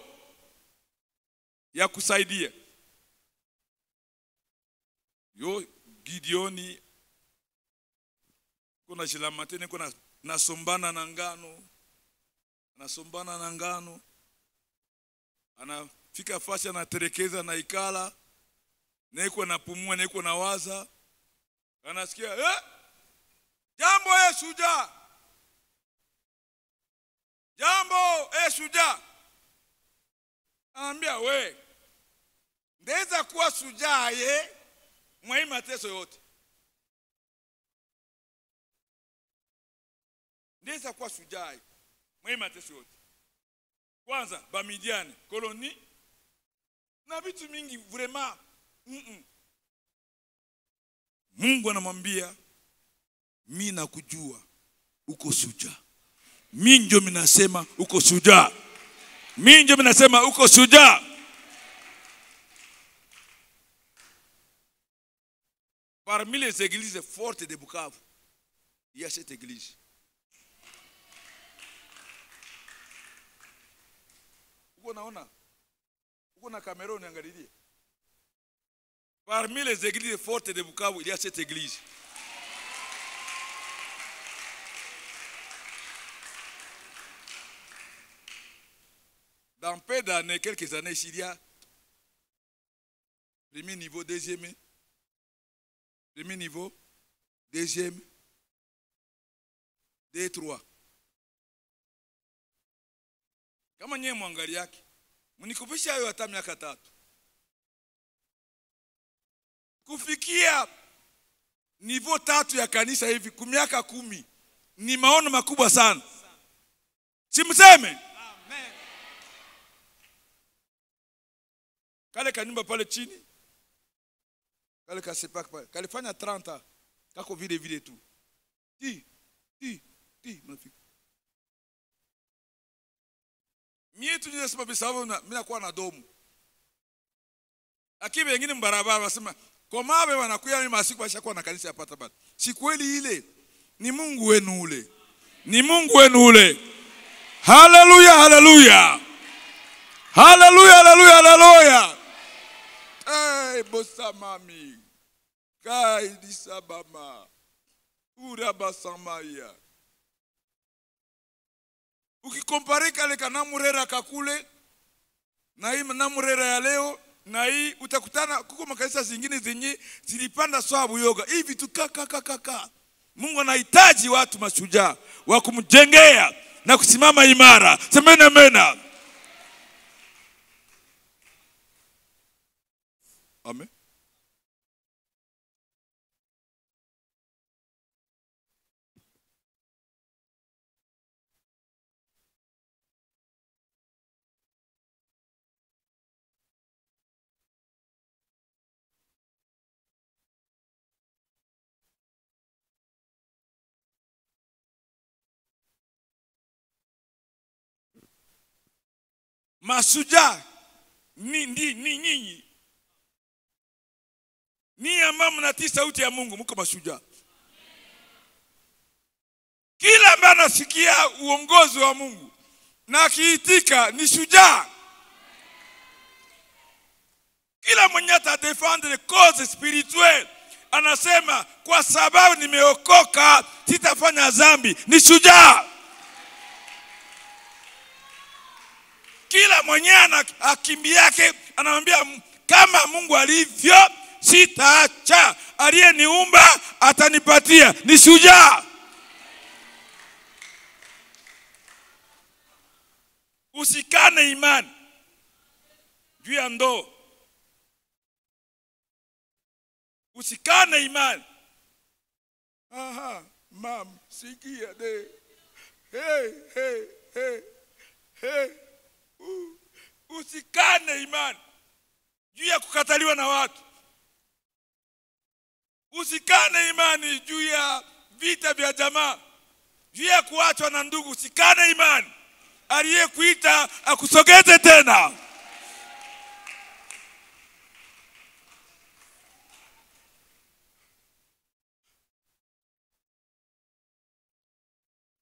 ya kusaidia. Yo Gideoni kuna jilamatene kuna nasombana na ngano, anasombana na ngano, anafika fasi anaterekeza na ikala, naiko napumua, naiko nawaza, anasikia jambo shujaa, jambo shujaa. Anambia we ndeza kuwa shujaa mwa mateso yote. Ndeza kuwa shujaa mwa mateso yote. Kwanza Bamidiani koloni na vitu mingi vraiment. Mungu anamwambia mimi nakujua uko shujaa. Mimi ndio ninasema uko shujaa. Mimi ndio ninasema uko shujaa. Parmi les églises fortes de Bukavu, il y a cette église. Uko na Cameroun angalilie. Parmi les églises fortes de Bukavu, il y a cette église. Dans peu d'années, quelques années, il y a premier niveau, deuxième. Premier niveau, deuxième, 2, 3. Kama nye mwangali yake, mnikufisha hayo hata miaka 3. Kufikia niveau 3 ya kanisa hivi, kumiaka 10, ni maono makubwa sana. Simseme? Amen. Kale kanyumba pale chini, kale kasepak pale, kalifanya 30, kako vile tu. Mnafika. Mie tu nisema bisababu mimi nakuwa na domu. Akibe wengine mbarabara wasema komabe wanakuya ni masiku washakuwa na kanisa yapata bado. Si kweli ile. Ni Mungu wenu ule. Ni Mungu wenu ule. Haleluya, haleluya. Haleluya, haleluya, haleluya. Bosa mami. Kai disabama. Uraba samaya. Ukikompare kale kana murera kakule na hii na murera ya leo na hii, utakutana kuko makanisa zingine zenye zilipanda swabu yoga hivi tu kaka. Mungu anahitaji watu mashujaa wa kumjengea na kusimama imara. Semeni amena. Amen. Mashujaa ni nyinyi. Ni ambao mnatii sauti ya Mungu, mko mashujaa. Kila ambaye anasikia uongozi wa Mungu na akiitika ni shujaa. Kila mwenye atadefendre cause spirituelle anasema kwa sababu nimeokoka sitafanya dhambi, ni shujaa. Kila mwenye akimbi yake anamwambia kama Mungu alivyo sitaacha, aliyeniumba atanipatia, ni shujaa. Usikane imani juu ya ndoo. Usikane imani. Aha, mam, sikia de. Hey. Usikane imani juu ya kukataliwa na watu. Usikane imani juu ya vita vya jamaa, juu ya kuachwa na ndugu. Usikane imani. Aliyekuita akusogeze tena.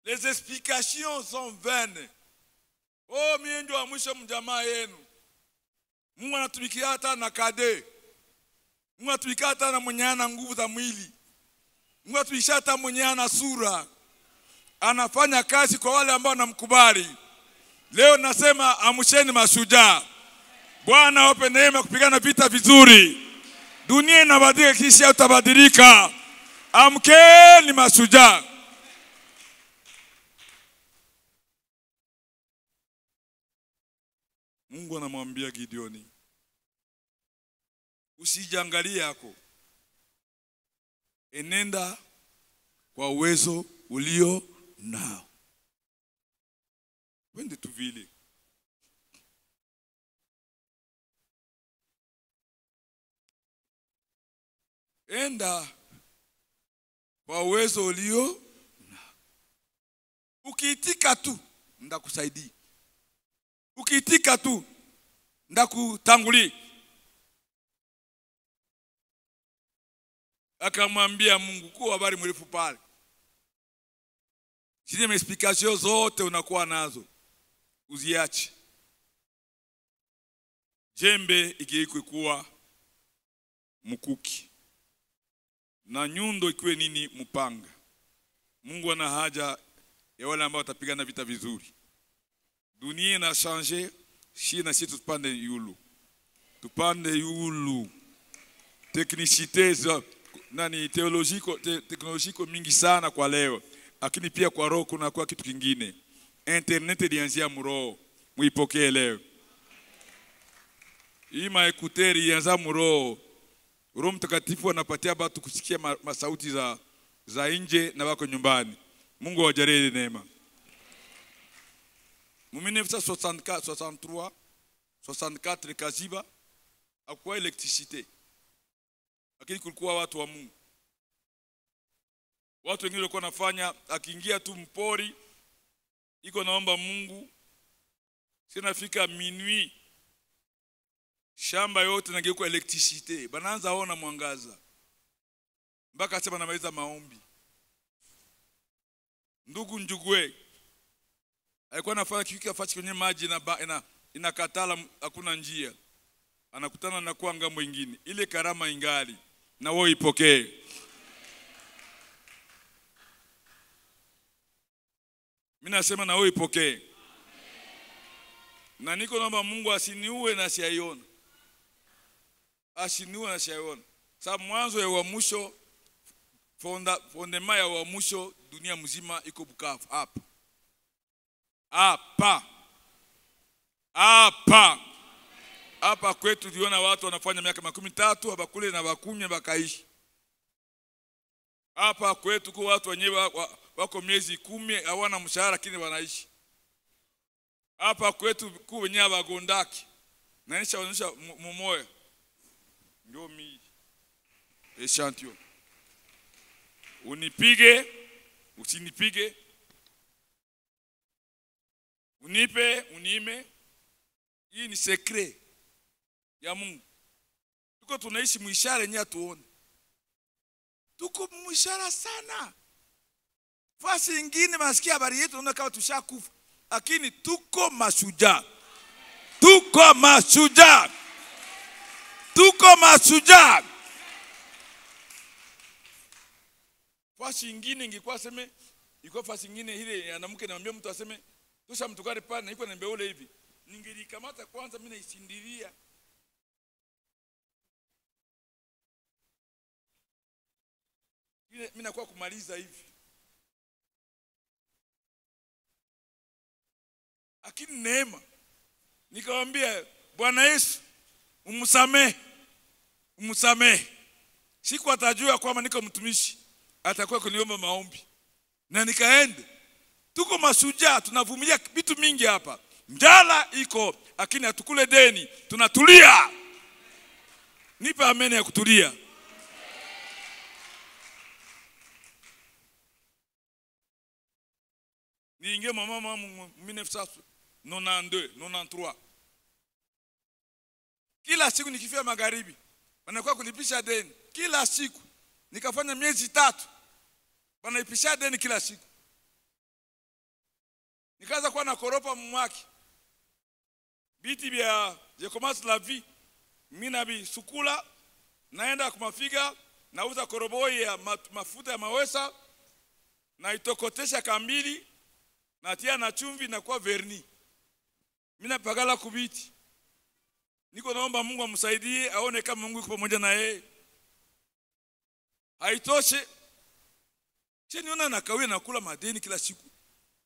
Les explications sont vaines. Oh, mimi ndio wa mwisho mjamaa yenu. Mungu anatumikia hata na kade. Mungu anatumikia hata na mwenye ana nguvu za mwili. Mungu anatumikia hata mwenye ana sura. Anafanya kazi kwa wale ambao wanamkubali. Leo nasema amsheni mashujaa. Bwana awape neema kupigana vita vizuri. Dunia inabadilika, kisha utabadilika. Amkeni mashujaa. Mungu anamwambia Gideoni, usijiangalie yako. Enenda kwa uwezo ulio nao. Wende tu vile. Enda kwa uwezo ulio nao. Ukiitika tu ndakusaidia. Ukiitika tu ndakutangulia. Akamwambia Mungu, kwa habari mrefu pale. Zile explication zote unakuwa nazo, uziache. Jembe ikiikwe kuwa mkuki na nyundo ikiwe nini mpanga. Mungu ana haja ya wale ambao watapigana vita vizuri. Dunia na changer, si na sisi tupande yulu. Tupande yulu. Teknisite nani teknolojiko mingi sana kwa leo. Lakini pia kwa roho kuna kwa kitu kingine. Internet ilianzia mroho. Muipokee leo. Hii maekuteri ilianza mroho. Roho Mtakatifu anapatia watu kusikia masauti za nje na wako nyumbani. Mungu awajalie neema. Mu 1964 64 Kaziba hakuwa electricité. Lakini kulikuwa watu wa Mungu. Watu wengine walikuwa wanafanya akiingia tu mpori iko naomba Mungu. Sinafika minuit shamba yote nageuka electricité. Banaanza ona mwangaza. Mpaka sema namaliza maombi. Ndugu Njugwe alikuwa anafanya kitu afachi kwenye maji na inakatala hakuna njia. Anakutana na kwa ngambo nyingine. Ile karama ingali na wewe ipokee. Mimi nasema na wewe ipokee. Na niko naomba Mungu asiniue na siaiona. Asiniue na siaiona. Sababu mwanzo ya uamsho fondema ya uamsho dunia mzima iko Bukavu hapa. Hapa kwetu tuliona watu wanafanya miaka 13 hapa kule na wakunywa bakaishi. Hapa kwetu kwa watu wenyewe wako miezi 10 hawana mshahara lakini wanaishi. Hapa kwetu kwa wenyewe bagondaki. Nanisha wanisha mumoya. Ndio mimi. Echantio. Unipige, usinipige. Unipe, unime. Hii ni secret ya Mungu. Tuko tunaishi mwishara yenyewe tuone. Tuko mwishara sana. Fasi ingine masikia habari yetu unaona kama tushakufa. Lakini tuko mashujaa. Tuko mashujaa. Tuko mashujaa. Fasi ingine ingekuwa sema iko fasi ingine ile anamke naambia mtu aseme tosha mtukare pale na iko na mbeole hivi. Ningelikamata kwanza mimi naisindiria. Mimi nakuwa kumaliza hivi. Lakini neema nikamwambia Bwana Yesu umsamehe. siku atajua kwamba niko mtumishi, atakuwa kuniomba maombi. Na nikaenda. Tuko mashujaa, tunavumilia vitu mingi hapa. Njala iko, lakini hatukule deni, tunatulia. Nipe ameni ya kutulia. Niingie mama 1992, 93. Kila siku nikifia magharibi, wanakuwa kulipisha deni. Kila siku. Nikafanya miezi 3. Wanaipisha deni kila siku. Nikaanza kuwa na koropa mwaki. Biti vya je commence la vie. Mina bi sukula, naenda kumafiga, nauza koroboi ya mafuta ya mawesa, na itokotesha kambili, natia na chumvi na kwa verni. Mina pagala kubiti. Niko naomba Mungu amsaidie aone kama Mungu yuko pamoja na yeye. Haitoshe. Niona nakawia nakula madeni kila siku.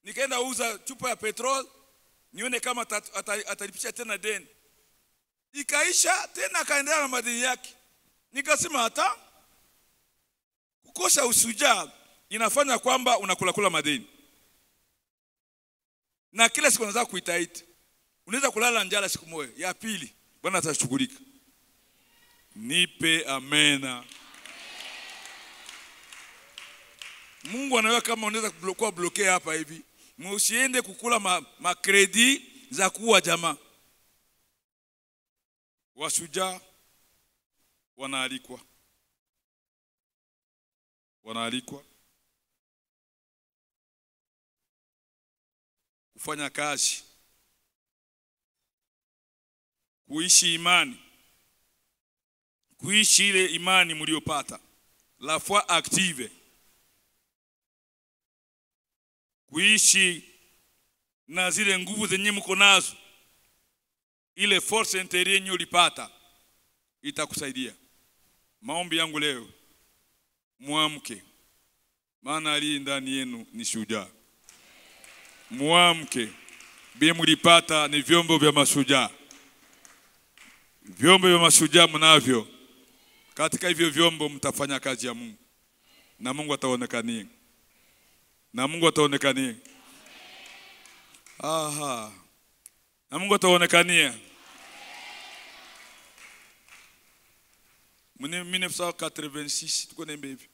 Nikaenda uza chupa ya petrol, nione kama atalipisha tena deni. Ikaisha tena akaendelea na madeni yake. Nikasema hata kukosa usujaa inafanya kwamba unakula madeni. Na kila siku unaanza kuitaita. Unaweza kulala njala siku moja, ya pili Bwana atashughulika. Nipe amena. Mungu anaweza kama unaweza kuwa bloquea hapa hivi. Msiende kukula makredi za kuwa jamaa. Washujaa wanaalikwa. Kufanya kazi. Kuishi imani. Kuishi ile imani mliopata. La foi active. Kuishi na zile nguvu zenye mko nazo. Ile force intérieure yenye ulipata itakusaidia. Maombi yangu leo, muamke. Maana aliye ndani yenu ni shujaa. Muamke. Bie mlipata ni vyombo vya mashujaa. Vyombo vya mashujaa mnavyo. Katika hivyo vyombo mtafanya kazi ya Mungu. Na Mungu ataonekania. Na Mungu ataonekania. Aha. Na Mungu ataonekania. 1986 tuko naimba hivi.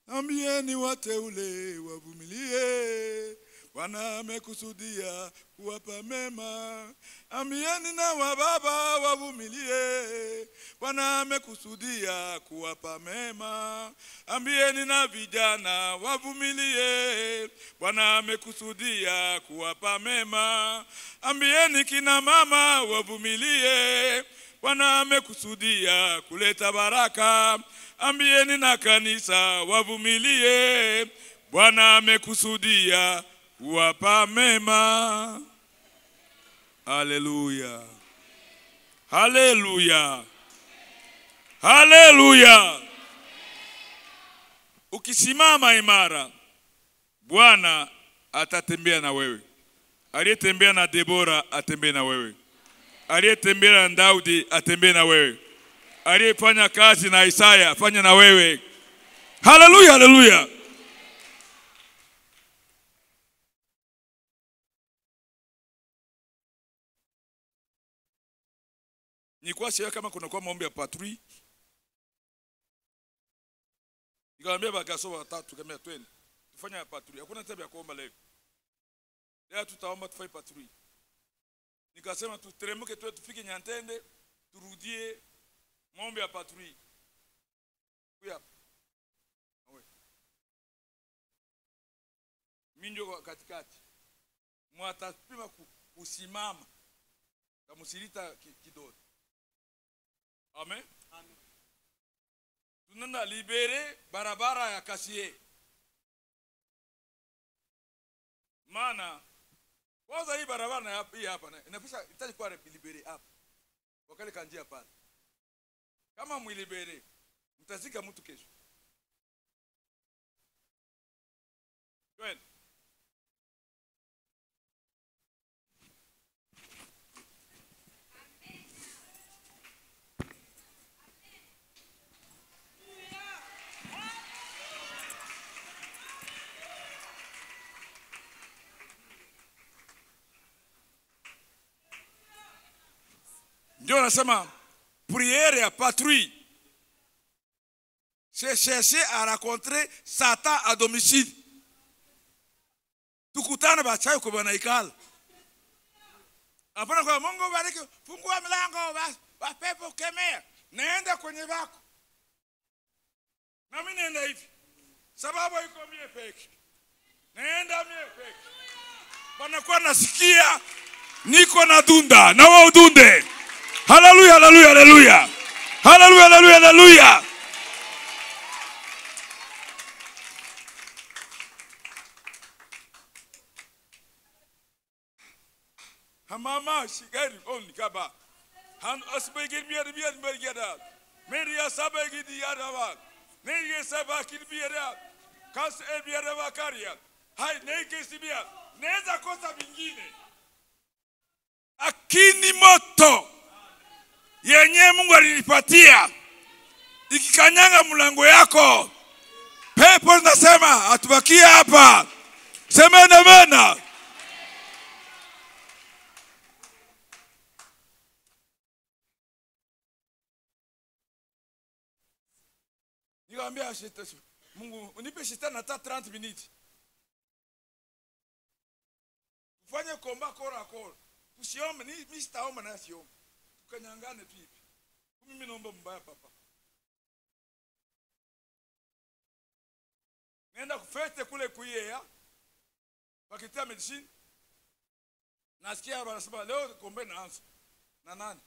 Ambieni wateule wavumilie. Bwana amekusudia kuwapa mema. Ambieni na wababa wavumilie. Bwana amekusudia kuwapa mema. Ambieni na vijana wavumilie. Bwana amekusudia kuwapa mema. Ambieni kina mama wavumilie. Bwana amekusudia kuleta baraka. Ambieni na kanisa wavumilie. Bwana amekusudia kuwapa mema. Haleluya. Haleluya. Haleluya. Ukisimama imara, Bwana atatembea na wewe. Aliyetembea na Debora atembee na wewe. Aliyetembea na Daudi atembee na wewe. Aliyefanya kazi na Isaya afanye na wewe. Haleluya, haleluya. Nilikuwa siwe kama kuna kwa maombi ya patrui. Nikamwambia bagaso watatu kama twende. Tufanye ya patrui. Hakuna tabia kuomba leo. Leo tutaomba tufanye patrui. Nikasema tuteremke tu tufike Nyantende, turudie maombi ya patrui. Kuya. Awe. Minjo katikati. Mwatapima kusimama. Kama silita kidogo. Amen. Amen. Tunanda libere barabara ya Kasie. Maana kwanza hii barabara na hapa inafisha itaji kwa libere hapa. Wakati kanjia pale. Kama mwilibere mtazika mtu kesho. Twende. Ndio nasema prière à patrouille. C'est chercher à rencontrer Satan à domicile. Tukutane bachayo kwa banaikala. Hapana kwa Mungu bariki, fungua milango wa pepo kemea. Naenda kwenye wako. Na mimi naenda hivi. Sababu iko mie peke. Naenda mie peke. Bwana kwa nasikia niko na dunda, na wao dunde. Hallelujah, hallelujah, hallelujah. Hallelujah, hallelujah, hallelujah. Hamama shigari on kaba. Han asbegin bier geda. Meria sabegi diarava. Neria sabaki biera. Kas e biera vakaria. Hai neke sibia. Neza kosa vingine. Akini moto yenye Mungu alinipatia ikikanyanga mlango yako, pepo nasema atubakia hapa. Semena mena. Nikamwambia Mungu unipe shetani hata 30 minutes. Ufanye komba kora. Usiombe, mimi sitaomba na siombe. Tukanyangane tu hivi. Mimi naomba mbaya papa. Nenda kufete kule kuiea. Wakitia medicine. Nasikia wanasema leo kombe naanza. Na nani?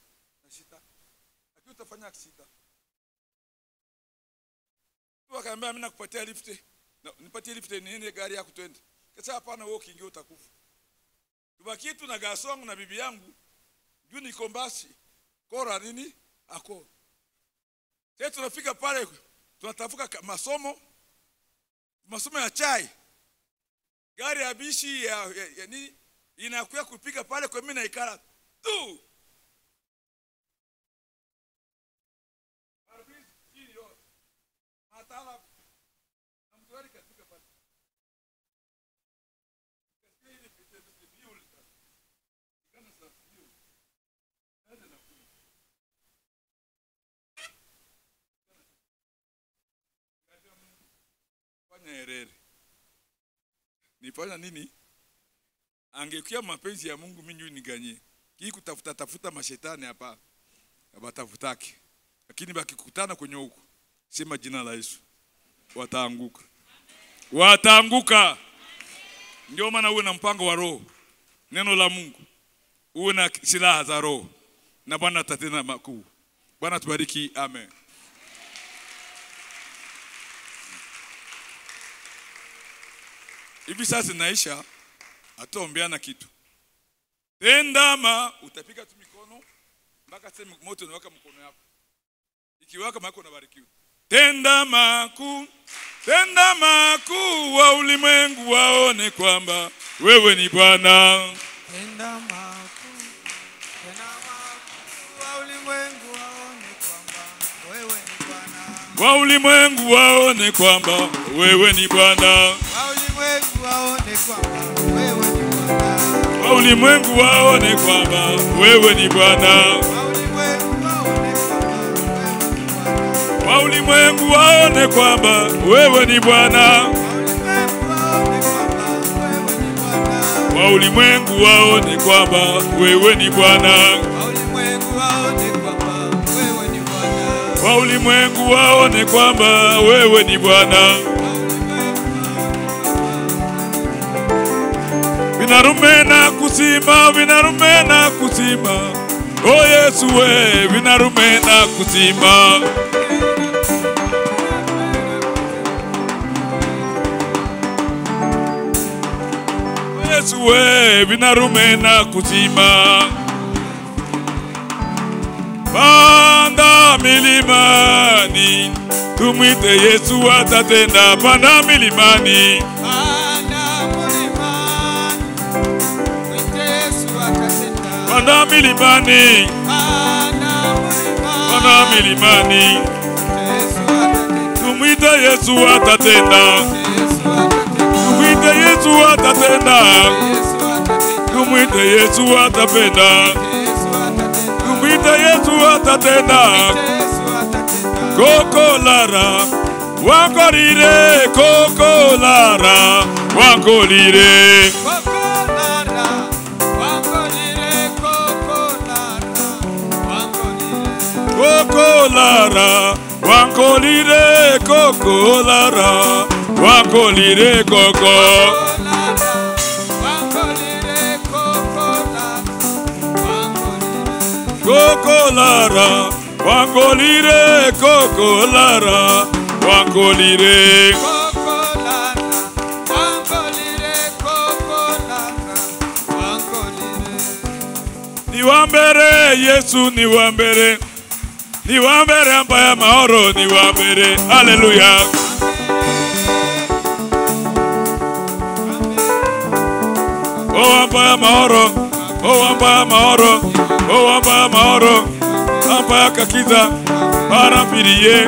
Na sita. Lakini utafanya kisita. Wakaambia mimi nakupatia lift. Nipatie lift niende gari yako twende. Kasa hapana wewe ukiingia utakufa. Tubaki tu na gasongo na bibi yangu. Juu ni kombasi. Kora nini? Ako. Sasa tunafika pale tunatafuka masomo ya chai. Gari ya bishi ya nini inakuja kupiga pale kwa mimi na ikara tu. Matala amtuari katika pale. Nifanya nini? Angekuwa mapenzi ya Mungu mimi niganye. Hii kutafuta mashetani hapa. Abatafutaki. Lakini bakikutana kwenye huko, sema jina la Yesu. Wataanguka. Wataanguka. Ndio maana uwe na mpango wa roho. Neno la Mungu. Uwe na silaha za roho. Na Bwana atatenda makuu. Bwana tubariki. Amen. Hivi sasa naisha ataombeana kitu. Tendama utapika tu mikono mpaka sema moto unawaka mkono yako. Ikiwaka mako unabarikiwa. Tenda makuu wa ulimwengu waone kwamba wewe ni Bwana. Tenda makuu wa ulimwengu waone kwamba wewe ni Bwana. Wa ulimwengu waone kwamba wewe ni Bwana. Wa ulimwengu waone kwamba wewe ni Bwana. Wa ulimwengu waone kwamba wewe ni Bwana. Wa ulimwengu waone kwamba wewe ni Bwana. Wa ulimwengu waone kwamba wewe ni Bwana. Vinarume na kusima. Oh Yesu we, vinarume na kusima. Yesu we, vinarume na kusima. Panda milimani, tumwite Yesu atatenda. Panda milimani. Panda milimani. Panda milimani. Tumwite Yesu atatenda. Tumwite Yesu atatenda. Tumwite Yesu atapenda. Tumwite Yesu atatenda. Koko lara, wankolire. Koko lara, wankolire. Koko lara, wankolire. Koko lara, wankolire. Koko. Koko lara, wankolire. Koko lara, wankolire. Niwambere Yesu, niwambere. Niwambere Ampaya Mahoro, niwambere. Hallelujah. Oh Ampaya Mahoro, oh Ampaya Mahoro, oh Ampaya Mahoro, Ampaya Kakiza, Parampiriye,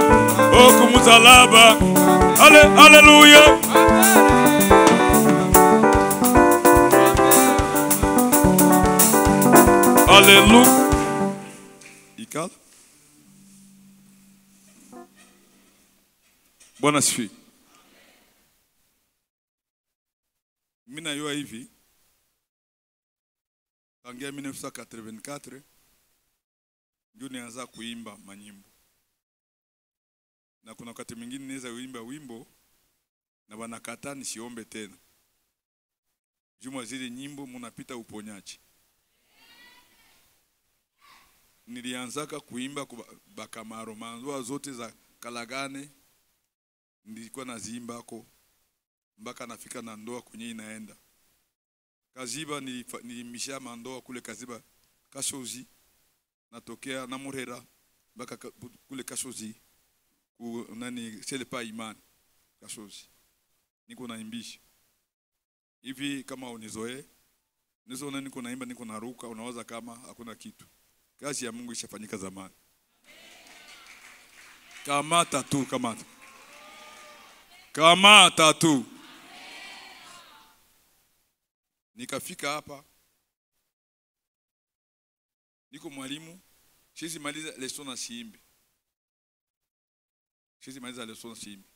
oh Kumusalaba. Hallelujah. Hallelujah. Ikala. Bwana sifi. Mimi najua hivi tangia 1984 ndio nianza kuimba manyimbo. Na kuna wakati mwingine naweza kuimba wimbo na wanakataa nisiombe tena. Juma zile nyimbo mnapita uponyaji. Nilianzaka kuimba bakamaro manzoa zote za Kalagane. Nilikuwa naziimba ko mpaka nafika na ndoa kwenye inaenda. Kaziba nilimisha mandoa kule Kaziba Kashozi, natokea na Murera mpaka kule Kashozi ku nani Selepa Imani Kashozi. Niko naimbisha. Hivi kama unizoe, nizoona niko naimba niko naruka, unawaza kama hakuna kitu. Kazi ya Mungu ishafanyika zamani. Kamata tu, kamata. Kamata tu. Nikafika hapa. Niko mwalimu. Siwezi maliza leson na siimbe. Siwezi maliza leson na siimbe.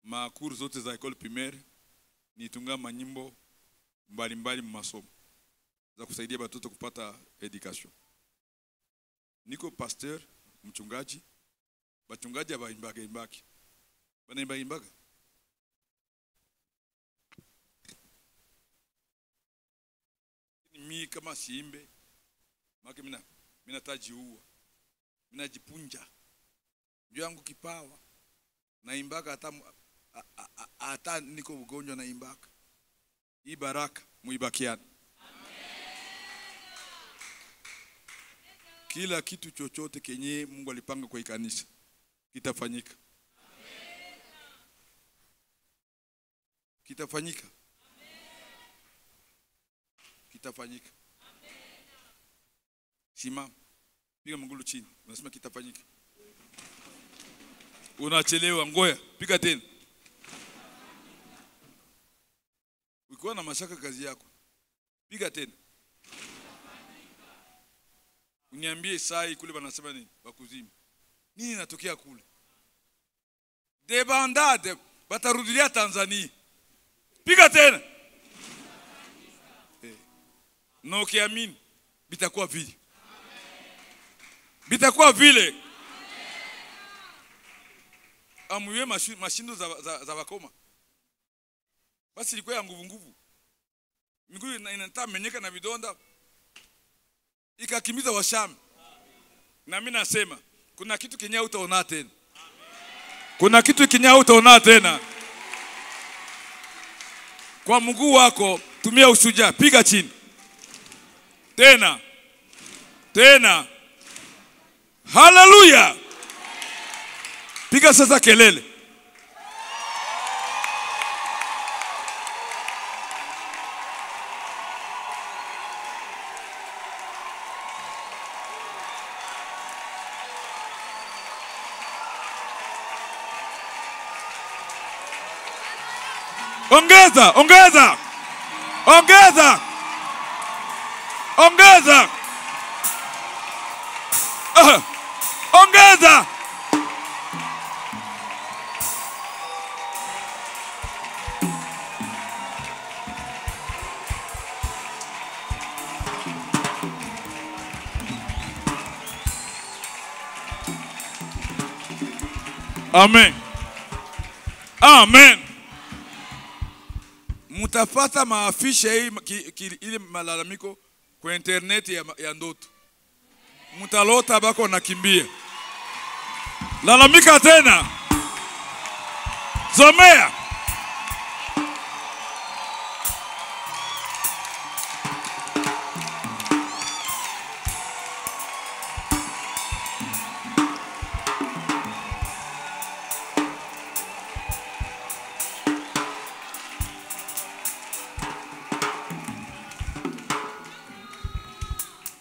Makuru zote za école primaire nitunga manyimbo mbalimbali masomo za kusaidia watoto kupata education. Niko pasteur, mchungaji. Bachungaji abaimbake. Wanaimbaga. Mimi kama siimbe, maki mina tajiua. Mina jipunja. Ndio yangu kipawa. Naimbaga hata niko ugonjwa naimbaga. Hii baraka muibakiane. Kila kitu chochote kenye Mungu alipanga kwa kanisa kitafanyika. Kitafanyika. Kitafanyika. Simama. Piga mguu chini. Unasema kitafanyika. Unachelewa, ngoja. Piga tena. Ukiwa na mashaka kazi yako, piga tena. Uniambie sai kule wanasema nini? Wakuzimu. Nini natokea kule? Debandade batarudilia Tanzania. Piga tena. Na ukiamini bitakuwa vile. Bitakuwa vile. Amuye mashindo za wakoma. Basi ilikuwa ya nguvu. Miguu inataka menyeka na vidonda. Ikakimiza Washami. Na mimi nasema kuna kitu kinyao utaona tena. Kuna kitu kinyao utaona tena. Kwa mguu wako tumia ushujaa, piga chini. Tena. Tena. Hallelujah. Piga sasa kelele. Ongeza, ongeza. Ongeza. Ongeza. Ongeza. Amen. Amen. Mutafata maafisha ili malalamiko kwa internet ya ndoto. Mutalota bako nakimbia. Lalamika tena. Zomea.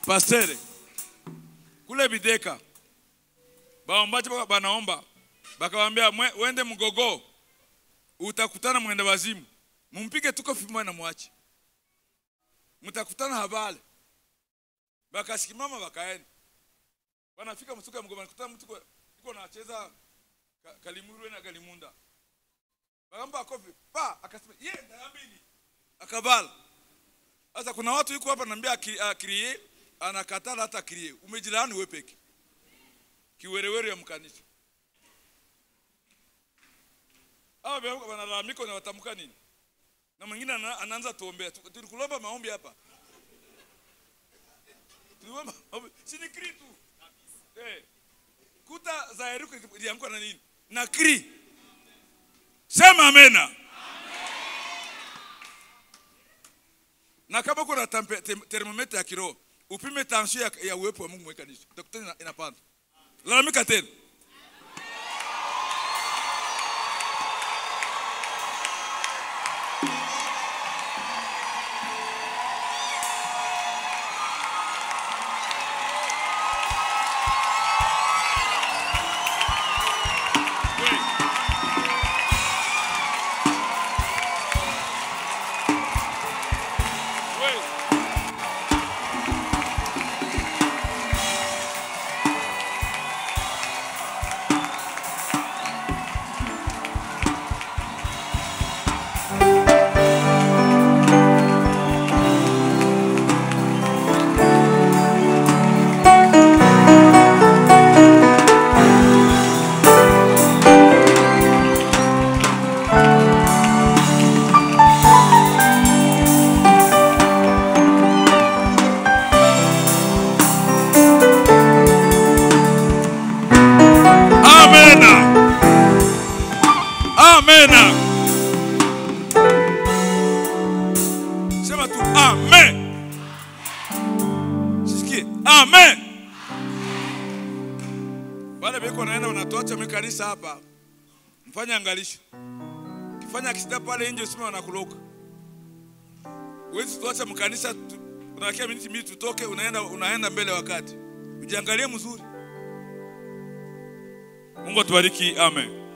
Pastere, kule Bideka, baombaji banaomba, bakawambia wende Mgogo, utakutana mwenda wazimu, mumpike tuko fimo na mwachi. Mutakutana habale. Bakasikimama bakaenda. Wanafika msuka Mgogo, nakutana mtu yuko anacheza kalimuru na kalimunda. Bakamba kofi, pa akasema, "Ye, ndayambini." Akabala. Sasa kuna watu yuko hapa anambia akiriye anakatala hata kirie. Umejilani wewe peke. Kiwerewere ya mkanisa. Hawa bwana wanalalamika na watamka nini? Na mwingine anaanza tuombea. Tulikulomba maombi hapa. Tuliomba si ni kiri tu. Kuta za Yeriko ilianguka na nini? Na kiri. Sema amena. Na kama kuna termometer ya kiroho, upime tension ya uwepo wa Mungu mwe kanisa. Utakutana inapanda. Lalamika tena. Sema tu amen. Sisikie amen. Wale beko naenda wanatoacha mkanisa hapa. Mfanye angalisho. Kifanya akisida pale nje usime wanakuloka. Wewe tuacha mkanisa unakia miniti mbili tutoke unaenda mbele wakati. Ujiangalie mzuri. Mungu atubariki amen.